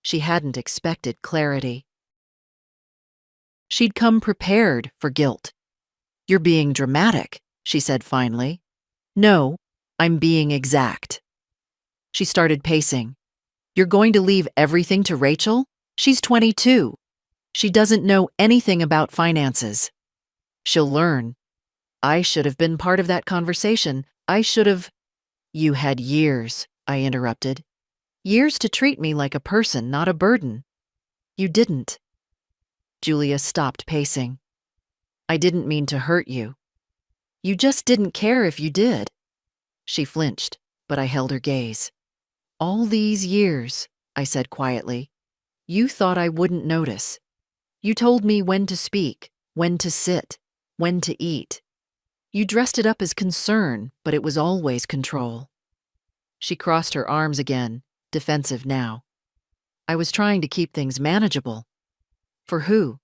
She hadn't expected clarity. She'd come prepared for guilt. You're being dramatic, she said finally. No, I'm being exact. She started pacing. You're going to leave everything to Rachel? She's 22. She doesn't know anything about finances. She'll learn. I should have been part of that conversation. I should have. You had years, I interrupted. Years to treat me like a person, not a burden. You didn't. Julia stopped pacing. I didn't mean to hurt you. You just didn't care if you did. She flinched, but I held her gaze. All these years, I said quietly, you thought I wouldn't notice. You told me when to speak, when to sit, when to eat. You dressed it up as concern, but it was always control. She crossed her arms again, defensive now. I was trying to keep things manageable. For who?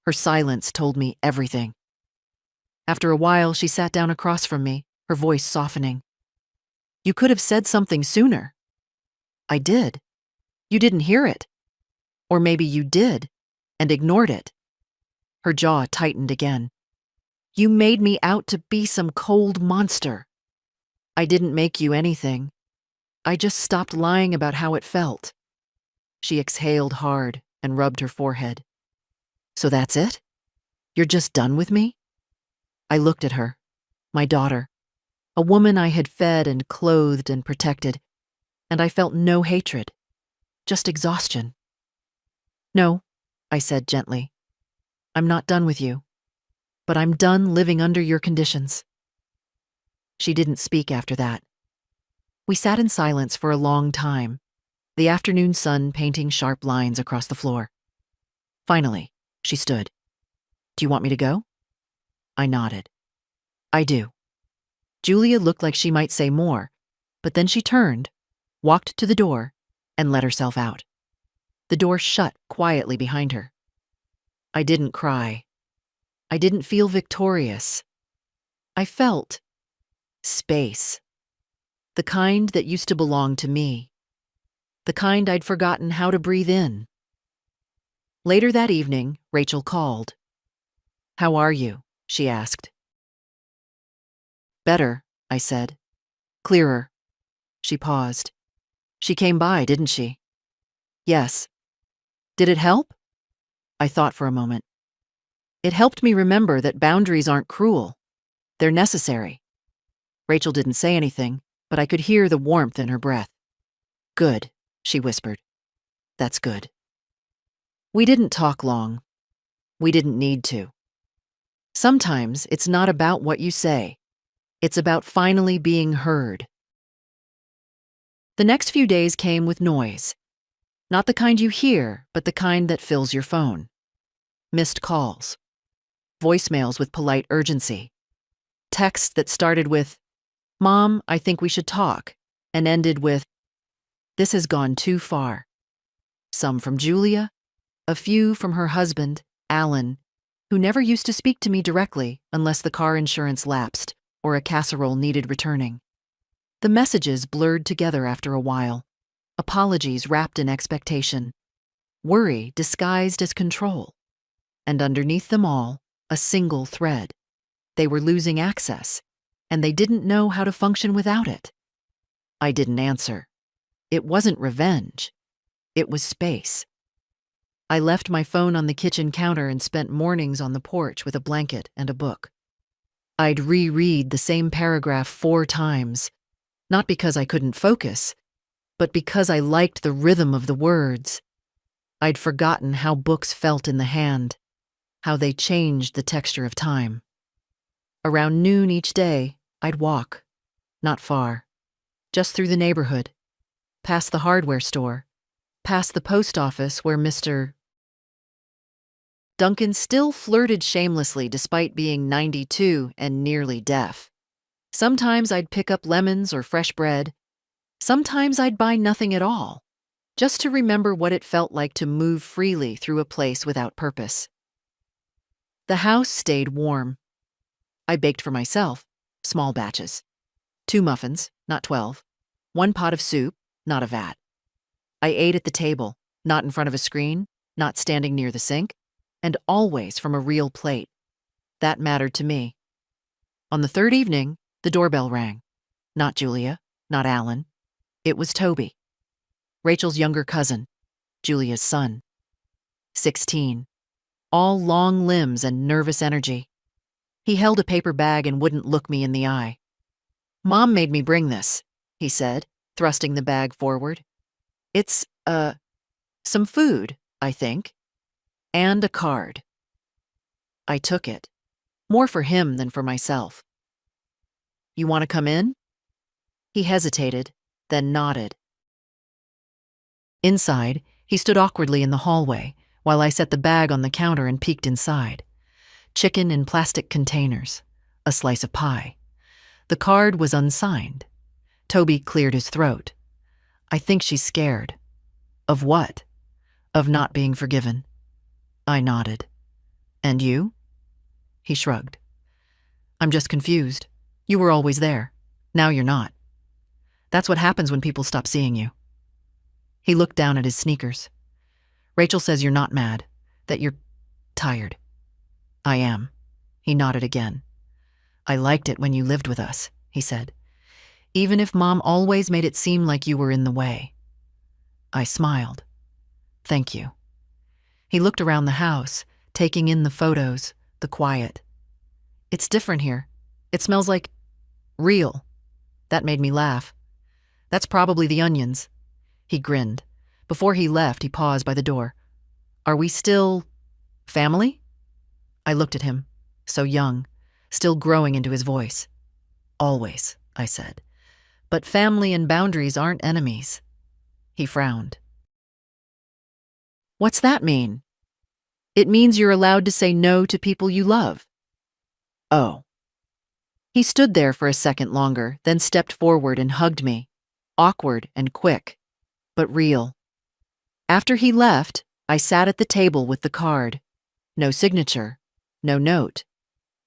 Her silence told me everything. After a while, she sat down across from me, her voice softening. You could have said something sooner. I did. You didn't hear it. Or maybe you did, and ignored it. Her jaw tightened again. You made me out to be some cold monster. I didn't make you anything. I just stopped lying about how it felt. She exhaled hard and rubbed her forehead. So that's it? You're just done with me? I looked at her, my daughter, a woman I had fed and clothed and protected, and I felt no hatred, just exhaustion. No, I said gently. I'm not done with you, but I'm done living under your conditions. She didn't speak after that. We sat in silence for a long time, the afternoon sun painting sharp lines across the floor. Finally, she stood. Do you want me to go? I nodded. I do. Julia looked like she might say more, but then she turned, walked to the door, and let herself out. The door shut quietly behind her. I didn't cry. I didn't feel victorious. I felt space. The kind that used to belong to me. The kind I'd forgotten how to breathe in. Later that evening, Rachel called. How are you? She asked. Better, I said. Clearer. She paused. She came by, didn't she? Yes. Did it help? I thought for a moment. It helped me remember that boundaries aren't cruel. They're necessary. Rachel didn't say anything, but I could hear the warmth in her breath. Good, she whispered. That's good. We didn't talk long. We didn't need to. Sometimes it's not about what you say. It's about finally being heard. The next few days came with noise. Not the kind you hear, but the kind that fills your phone. Missed calls. Voicemails with polite urgency. Texts that started with, Mom, I think we should talk, and ended with, This has gone too far. Some from Julia, a few from her husband, Alan, who never used to speak to me directly unless the car insurance lapsed or a casserole needed returning. The messages blurred together after a while, apologies wrapped in expectation, worry disguised as control, and underneath them all, a single thread. They were losing access, and they didn't know how to function without it. I didn't answer. It wasn't revenge. It was space. I left my phone on the kitchen counter and spent mornings on the porch with a blanket and a book. I'd reread the same paragraph 4 times, not because I couldn't focus, but because I liked the rhythm of the words. I'd forgotten how books felt in the hand, how they changed the texture of time. Around noon each day, I'd walk, not far, just through the neighborhood, past the hardware store, past the post office where Mr. Duncan still flirted shamelessly despite being 92 and nearly deaf. Sometimes I'd pick up lemons or fresh bread. Sometimes I'd buy nothing at all, just to remember what it felt like to move freely through a place without purpose. The house stayed warm. I baked for myself, small batches. 2 muffins, not 12. 1 pot of soup, not a vat. I ate at the table, not in front of a screen, not standing near the sink, and always from a real plate. That mattered to me. On the 3rd evening, the doorbell rang. Not Julia, not Alan. It was Toby, Rachel's younger cousin, Julia's son. 16. All long limbs and nervous energy. He held a paper bag and wouldn't look me in the eye. "Mom made me bring this," he said, thrusting the bag forward. "It's, some food, I think, and a card." I took it, more for him than for myself. "You want to come in?" He hesitated, then nodded. Inside, he stood awkwardly in the hallway while I set the bag on the counter and peeked inside. Chicken in plastic containers, a slice of pie. The card was unsigned. Toby cleared his throat. "I think she's scared." "Of what?" "Of not being forgiven." I nodded. "And you?" He shrugged. "I'm just confused. You were always there. Now you're not. That's what happens when people stop seeing you." He looked down at his sneakers. "Rachel says you're not mad, that you're tired." "I am." He nodded again. "I liked it when you lived with us," he said, "even if Mom always made it seem like you were in the way." I smiled. "Thank you." He looked around the house, taking in the photos, the quiet. "It's different here. It smells like real." That made me laugh. "That's probably the onions." He grinned. Before he left, he paused by the door. "Are we still family?" I looked at him, so young, still growing into his voice. "Always," I said. "But family and boundaries aren't enemies." He frowned. "What's that mean?" "It means you're allowed to say no to people you love." "Oh." He stood there for a second longer, then stepped forward and hugged me. Awkward and quick, but real. After he left, I sat at the table with the card. No signature, no note.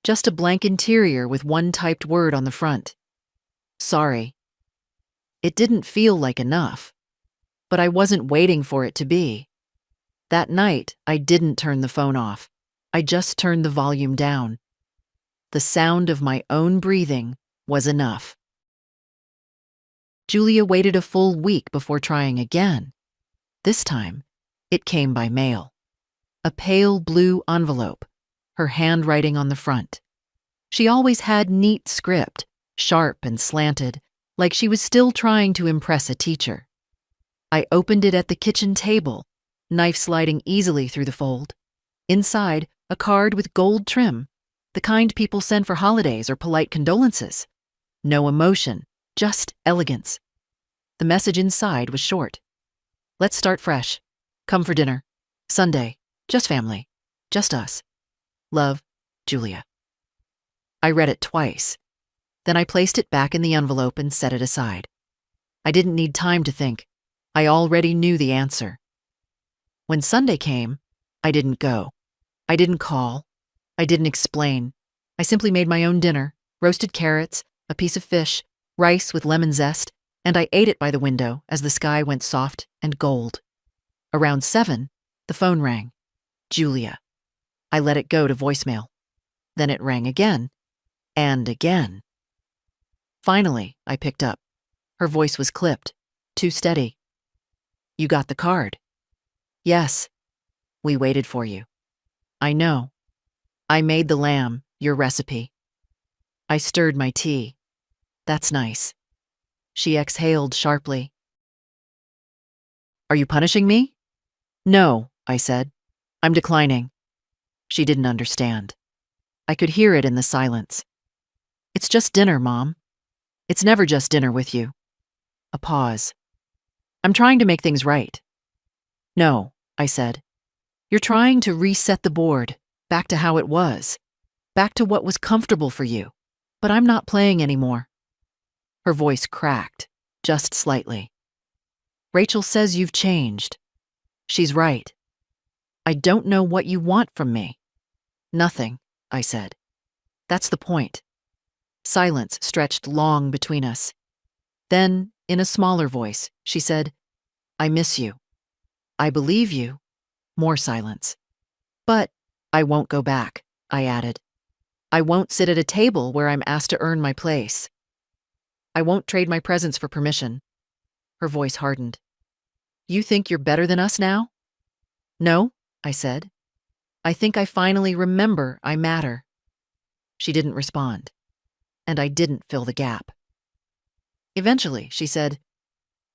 Just a blank interior with one typed word on the front. "Sorry." It didn't feel like enough, but I wasn't waiting for it to be. That night, I didn't turn the phone off. I just turned the volume down. The sound of my own breathing was enough. Julia waited a full week before trying again. This time, it came by mail. A pale blue envelope, her handwriting on the front. She always had neat script, sharp and slanted, like she was still trying to impress a teacher. I opened it at the kitchen table, knife sliding easily through the fold. Inside, a card with gold trim, the kind people send for holidays or polite condolences. No emotion, just elegance. The message inside was short. "Let's start fresh. Come for dinner. Sunday. Just family. Just us. Love, Julia." I read it twice. Then I placed it back in the envelope and set it aside. I didn't need time to think. I already knew the answer. When Sunday came, I didn't go. I didn't call. I didn't explain. I simply made my own dinner, roasted carrots, a piece of fish, rice with lemon zest, and I ate it by the window as the sky went soft and gold. Around 7, the phone rang. Julia. I let it go to voicemail. Then it rang again, and again. Finally, I picked up. Her voice was clipped, too steady. "You got the card?" "Yes. We waited for you." "I know. I made the lamb, your recipe." I stirred my tea. "That's nice." She exhaled sharply. "Are you punishing me?" "No," I said. "I'm declining." She didn't understand. I could hear it in the silence. "It's just dinner, Mom. It's never just dinner with you." A pause. "I'm trying to make things right." "No," I said. You're trying to reset the board, back to how it was, back to what was comfortable for you. But I'm not playing anymore. Her voice cracked, just slightly. Rachel says you've changed. She's right. I don't know what you want from me. Nothing, I said. That's the point. Silence stretched long between us. Then, in a smaller voice, she said, I miss you. I believe you. More silence. But I won't go back, I added. I won't sit at a table where I'm asked to earn my place. I won't trade my presence for permission. Her voice hardened. You think you're better than us now? No, I said. I think I finally remember I matter. She didn't respond, and I didn't fill the gap. Eventually, she said,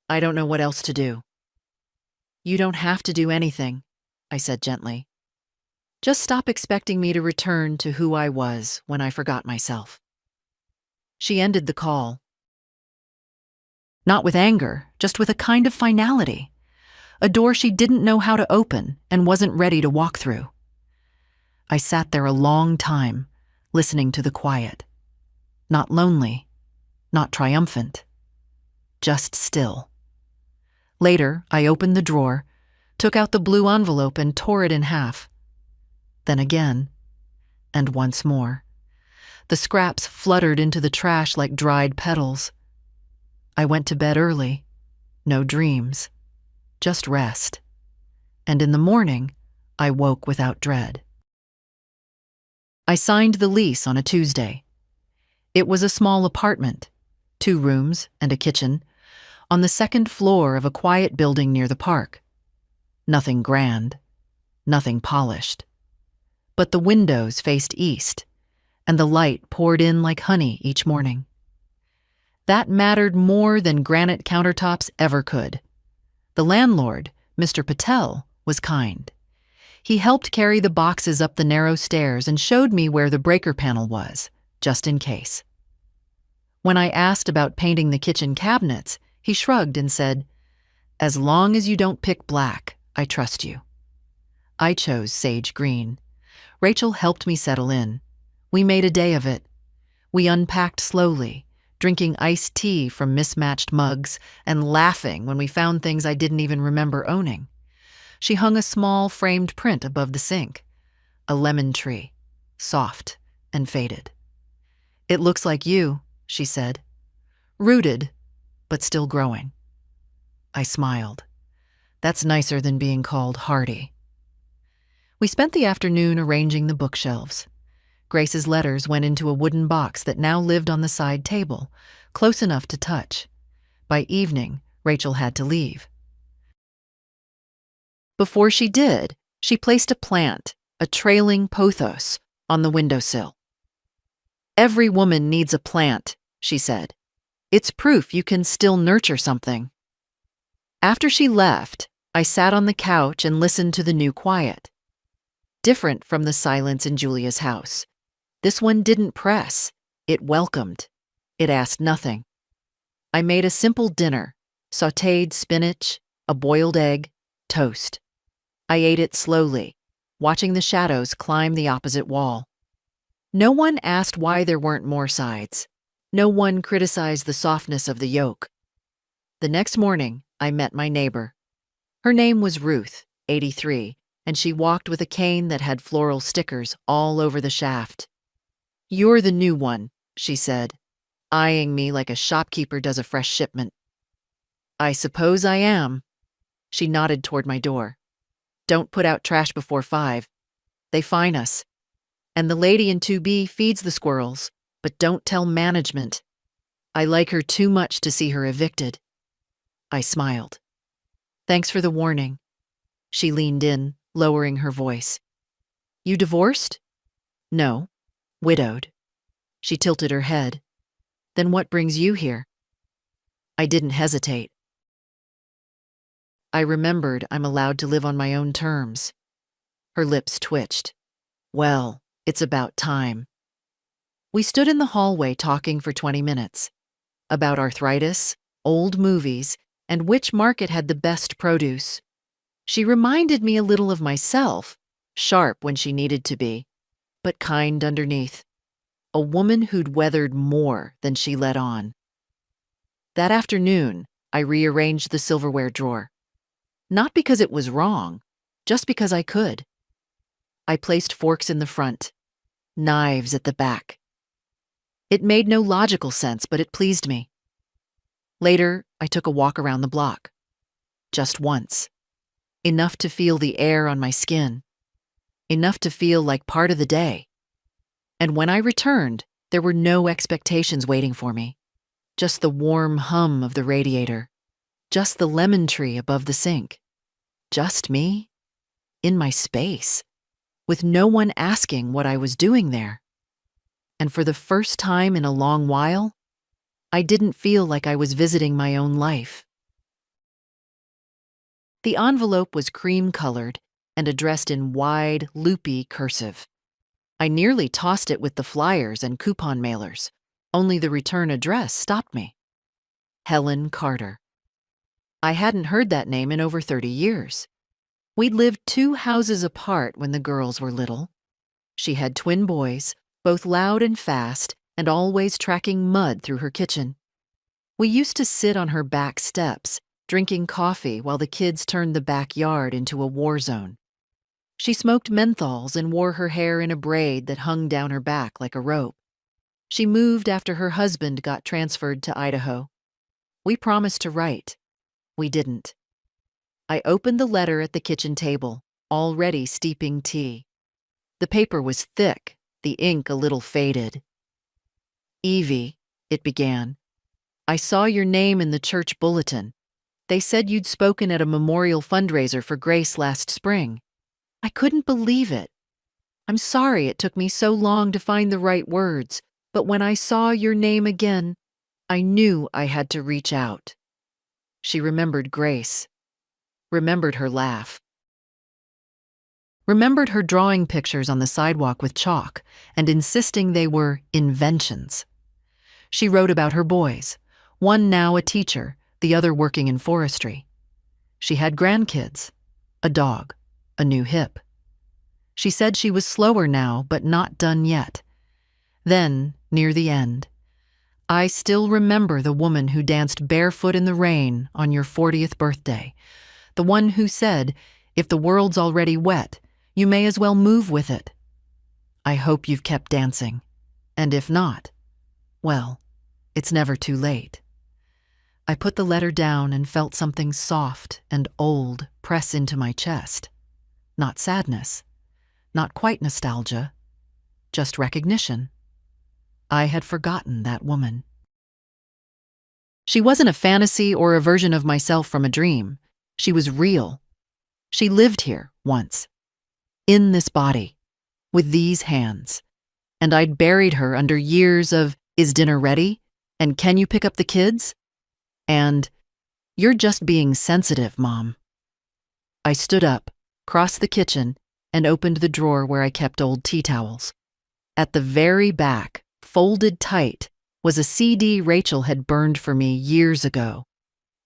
I don't know what else to do. You don't have to do anything, I said gently. Just stop expecting me to return to who I was when I forgot myself. She ended the call. Not with anger, just with a kind of finality. A door she didn't know how to open and wasn't ready to walk through. I sat there a long time, listening to the quiet. Not lonely, not triumphant, just still. Later, I opened the drawer, took out the blue envelope and tore it in half. Then again, and once more. The scraps fluttered into the trash like dried petals. I went to bed early. No dreams, just rest. And in the morning, I woke without dread. I signed the lease on a Tuesday. It was a small apartment, 2 rooms and a kitchen, on the 2nd floor of a quiet building near the park. Nothing grand, nothing polished. But the windows faced east, and the light poured in like honey each morning. That mattered more than granite countertops ever could. The landlord, Mr. Patel, was kind. He helped carry the boxes up the narrow stairs and showed me where the breaker panel was, just in case. When I asked about painting the kitchen cabinets, he shrugged and said, As long as you don't pick black, I trust you. I chose sage green. Rachel helped me settle in. We made a day of it. We unpacked slowly, drinking iced tea from mismatched mugs and laughing when we found things I didn't even remember owning. She hung a small framed print above the sink, a lemon tree, soft and faded. It looks like you, she said. Rooted, but still growing. I smiled. That's nicer than being called hardy. We spent the afternoon arranging the bookshelves. Grace's letters went into a wooden box that now lived on the side table, close enough to touch. By evening, Rachel had to leave. Before she did, she placed a plant, a trailing pothos, on the windowsill. Every woman needs a plant, she said. It's proof you can still nurture something. After she left, I sat on the couch and listened to the new quiet. Different from the silence in Julia's house. This one didn't press. It welcomed. It asked nothing. I made a simple dinner, sautéed spinach, a boiled egg, toast. I ate it slowly, watching the shadows climb the opposite wall. No one asked why there weren't more sides. No one criticized the softness of the yolk. The next morning, I met my neighbor. Her name was Ruth, 83, and she walked with a cane that had floral stickers all over the shaft. You're the new one, she said, eyeing me like a shopkeeper does a fresh shipment. I suppose I am. She nodded toward my door. Don't put out trash before 5. They fine us. And the lady in 2B feeds the squirrels, but don't tell management. I like her too much to see her evicted. I smiled. Thanks for the warning. She leaned in, lowering her voice. You divorced? No. Widowed. She tilted her head. Then what brings you here? I didn't hesitate. I remembered I'm allowed to live on my own terms. Her lips twitched. Well, it's about time. We stood in the hallway talking for 20 minutes. About arthritis, old movies, and which market had the best produce. She reminded me a little of myself, sharp when she needed to be, but kind underneath. A woman who'd weathered more than she let on. That afternoon, I rearranged the silverware drawer. Not because it was wrong, just because I could. I placed forks in the front, knives at the back. It made no logical sense, but it pleased me. Later, I took a walk around the block. Just once. Enough to feel the air on my skin. Enough to feel like part of the day. And when I returned, there were no expectations waiting for me. Just the warm hum of the radiator. Just the lemon tree above the sink. Just me, in my space, with no one asking what I was doing there. And for the first time in a long while, I didn't feel like I was visiting my own life. The envelope was cream-colored and addressed in wide, loopy cursive. I nearly tossed it with the flyers and coupon mailers, only the return address stopped me. Helen Carter. I hadn't heard that name in over 30 years. We'd lived 2 houses apart when the girls were little. She had twin boys, both loud and fast, and always tracking mud through her kitchen. We used to sit on her back steps, drinking coffee while the kids turned the backyard into a war zone. She smoked menthols and wore her hair in a braid that hung down her back like a rope. She moved after her husband got transferred to Idaho. We promised to write. We didn't. I opened the letter at the kitchen table, already steeping tea. The paper was thick, the ink a little faded. Evie, it began, I saw your name in the church bulletin. They said you'd spoken at a memorial fundraiser for Grace last spring. I couldn't believe it. I'm sorry it took me so long to find the right words, but when I saw your name again, I knew I had to reach out. She remembered Grace. Remembered her laugh. Remembered her drawing pictures on the sidewalk with chalk and insisting they were inventions. She wrote about her boys, one now a teacher, the other working in forestry. She had grandkids, a dog, a new hip. She said she was slower now, but not done yet. Then, near the end, I still remember the woman who danced barefoot in the rain on your 40th birthday, the one who said, if the world's already wet, you may as well move with it. I hope you've kept dancing, and if not, well, it's never too late. I put the letter down and felt something soft and old press into my chest. Not sadness, not quite nostalgia, just recognition. I had forgotten that woman. She wasn't a fantasy or a version of myself from a dream. She was real. She lived here once, in this body, with these hands, and I'd buried her under years of, is dinner ready? And can you pick up the kids? And, you're just being sensitive, Mom. I stood up, crossed the kitchen, and opened the drawer where I kept old tea towels. At the very back, folded tight, was a CD Rachel had burned for me years ago.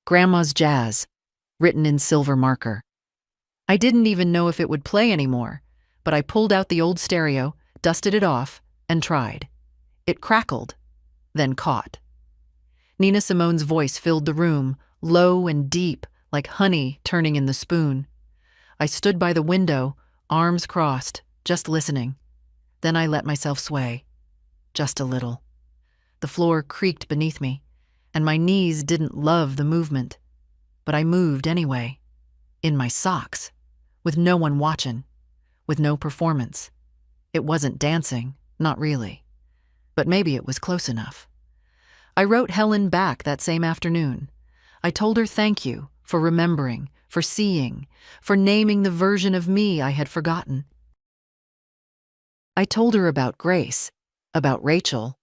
Grandma's Jazz, written in silver marker. I didn't even know if it would play anymore, but I pulled out the old stereo, dusted it off, and tried. It crackled, then caught. Nina Simone's voice filled the room, low and deep, like honey turning in the spoon. I stood by the window, arms crossed, just listening. Then I let myself sway. Just a little. The floor creaked beneath me, and my knees didn't love the movement. But I moved anyway. In my socks. With no one watching. With no performance. It wasn't dancing, not really. But maybe it was close enough. I wrote Helen back that same afternoon. I told her thank you for remembering, for seeing, for naming the version of me I had forgotten. I told her about Grace, about Rachel,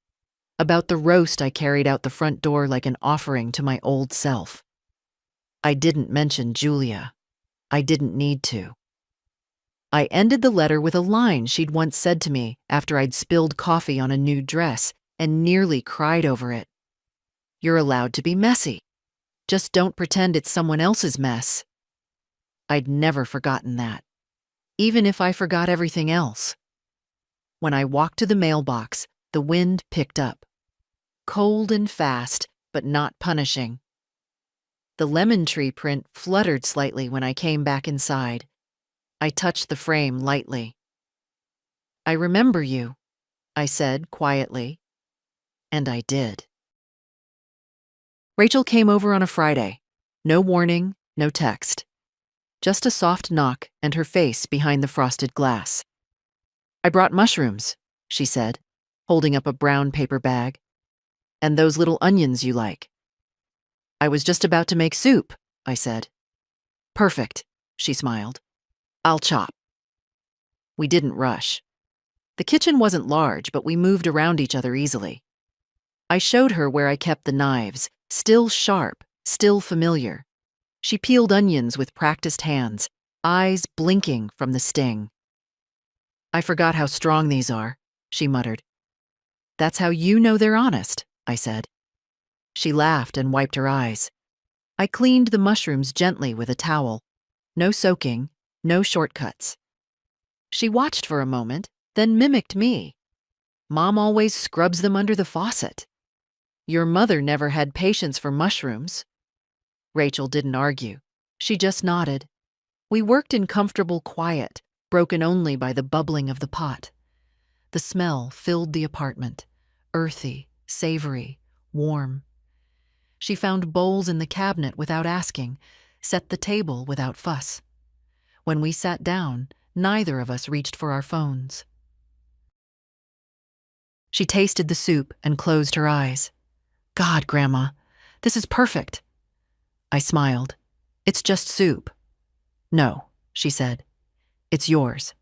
about the roast I carried out the front door like an offering to my old self. I didn't mention Julia. I didn't need to. I ended the letter with a line she'd once said to me after I'd spilled coffee on a new dress and nearly cried over it. You're allowed to be messy. Just don't pretend it's someone else's mess. I'd never forgotten that, even if I forgot everything else. When I walked to the mailbox, the wind picked up. Cold and fast, but not punishing. The lemon tree print fluttered slightly when I came back inside. I touched the frame lightly. "I remember you," I said quietly. And I did. Rachel came over on a Friday. No warning, no text. Just a soft knock and her face behind the frosted glass. "I brought mushrooms," she said, holding up a brown paper bag. "And those little onions you like." "I was just about to make soup," I said. "Perfect," she smiled. "I'll chop." We didn't rush. The kitchen wasn't large, but we moved around each other easily. I showed her where I kept the knives, still sharp, still familiar. She peeled onions with practiced hands, eyes blinking from the sting. "I forgot how strong these are," she muttered. "That's how you know they're honest," I said. She laughed and wiped her eyes. I cleaned the mushrooms gently with a towel. No soaking, no shortcuts. She watched for a moment, then mimicked me. "Mom always scrubs them under the faucet." "Your mother never had patience for mushrooms." Rachel didn't argue. She just nodded. We worked in comfortable quiet, broken only by the bubbling of the pot. The smell filled the apartment, earthy, savory, warm. She found bowls in the cabinet without asking, set the table without fuss. When we sat down, neither of us reached for our phones. She tasted the soup and closed her eyes. "God, Grandma, this is perfect." I smiled. "It's just soup." "No," she said. "It's yours.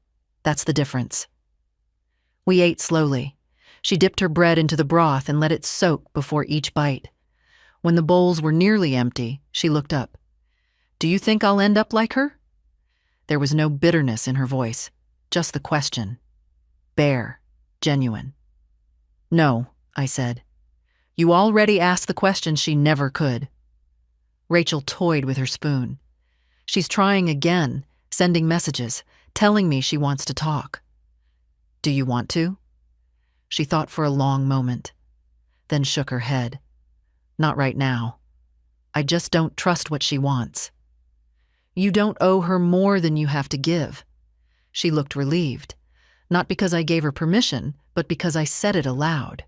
That's the difference." We ate slowly. She dipped her bread into the broth and let it soak before each bite. When the bowls were nearly empty, she looked up. "Do you think I'll end up like her?" There was no bitterness in her voice, just the question. Bare, genuine. "No," I said. "You already asked the question she never could." Rachel toyed with her spoon. She's trying again, sending messages, telling me she wants to talk. "Do you want to?" She thought for a long moment, then shook her head. "Not right now. I just don't trust what she wants." "You don't owe her more than you have to give." She looked relieved, not because I gave her permission, but because I said it aloud.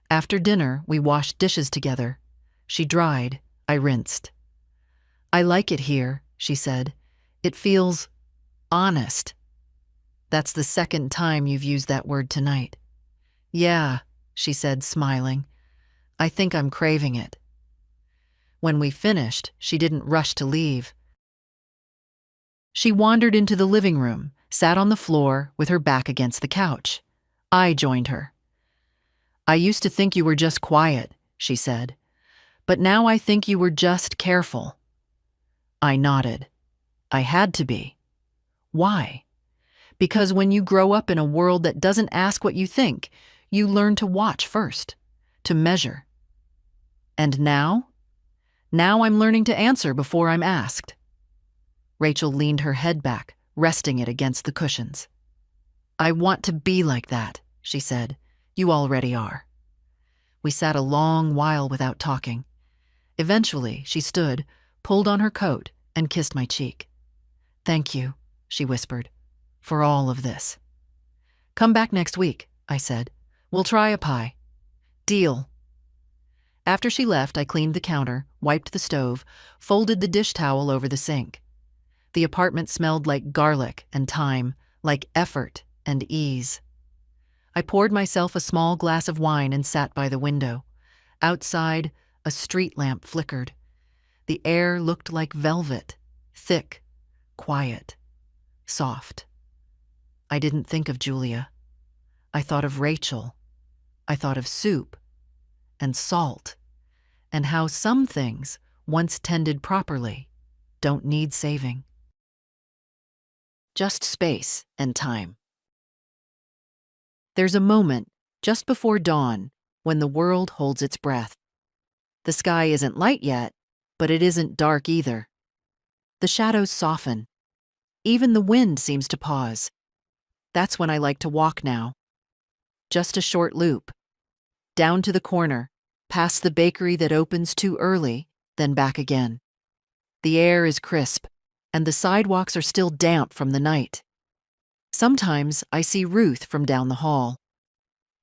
After dinner, we washed dishes together. She dried, I rinsed. "I like it here," she said. "It feels honest." "That's the second time you've used that word tonight." "Yeah," she said, smiling. "I think I'm craving it." When we finished, she didn't rush to leave. She wandered into the living room, sat on the floor with her back against the couch. I joined her. "I used to think you were just quiet," she said. "But now I think you were just careful." I nodded. I had to be. Why? Because when you grow up in a world that doesn't ask what you think, you learn to watch first, to measure. And now? Now I'm learning to answer before I'm asked. Rachel leaned her head back, resting it against the cushions. "I want to be like that," she said. "You already are." We sat a long while without talking. Eventually, she stood, pulled on her coat, and kissed my cheek. "Thank you," she whispered, "for all of this." "Come back next week," I said. "We'll try a pie." "Deal." After she left, I cleaned the counter, wiped the stove, folded the dish towel over the sink. The apartment smelled like garlic and thyme, like effort and ease. I poured myself a small glass of wine and sat by the window. Outside, a street lamp flickered. The air looked like velvet, thick, quiet, soft. I didn't think of Julia. I thought of Rachel. I thought of soup and salt, and how some things, once tended properly, don't need saving. Just space and time. There's a moment, just before dawn, when the world holds its breath. The sky isn't light yet, but it isn't dark either. The shadows soften. Even the wind seems to pause. That's when I like to walk now. Just a short loop. Down to the corner, past the bakery that opens too early, then back again. The air is crisp, and the sidewalks are still damp from the night. Sometimes I see Ruth from down the hall.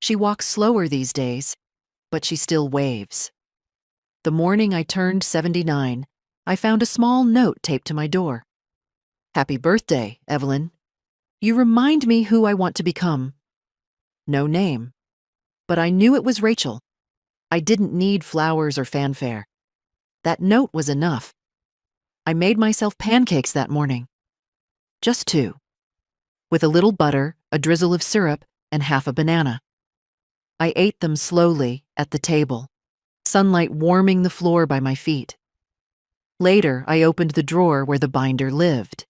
She walks slower these days, but she still waves. The morning I turned 79, I found a small note taped to my door. "Happy birthday, Evelyn. You remind me who I want to become." No name. But I knew it was Rachel. I didn't need flowers or fanfare. That note was enough. I made myself pancakes that morning. Just 2. With a little butter, a drizzle of syrup, and half a banana. I ate them slowly at the table, sunlight warming the floor by my feet. Later, I opened the drawer where the binder lived.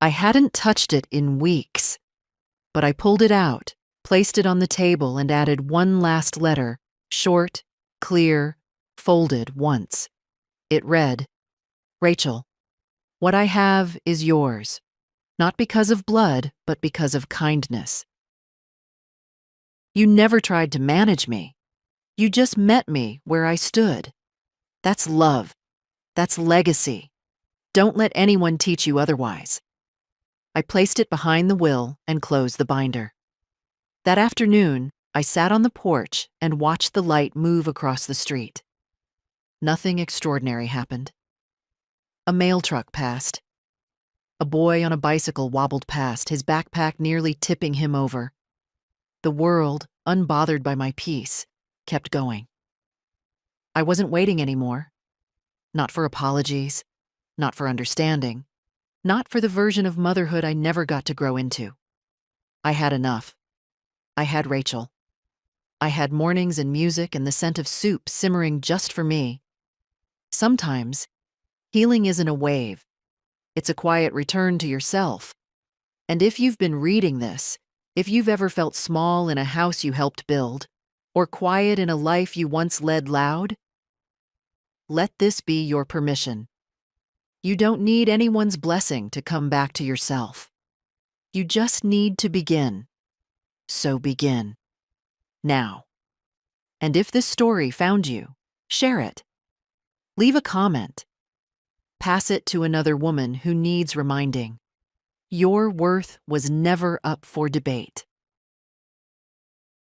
I hadn't touched it in weeks, but I pulled it out, placed it on the table, and added one last letter, short, clear, folded once. It read, "Rachel, what I have is yours, not because of blood, but because of kindness. You never tried to manage me. You just met me where I stood. That's love. That's legacy. Don't let anyone teach you otherwise." I placed it behind the will and closed the binder. That afternoon, I sat on the porch and watched the light move across the street. Nothing extraordinary happened. A mail truck passed. A boy on a bicycle wobbled past, his backpack nearly tipping him over. The world, unbothered by my peace, kept going. I wasn't waiting anymore. Not for apologies, not for understanding, not for the version of motherhood I never got to grow into. I had enough. I had Rachel. I had mornings and music and the scent of soup simmering just for me. Sometimes, healing isn't a wave. It's a quiet return to yourself. And if you've been reading this, if you've ever felt small in a house you helped build, or quiet in a life you once led loud, let this be your permission. You don't need anyone's blessing to come back to yourself. You just need to begin. So begin. Now. And if this story found you, share it. Leave a comment. Pass it to another woman who needs reminding. Your worth was never up for debate.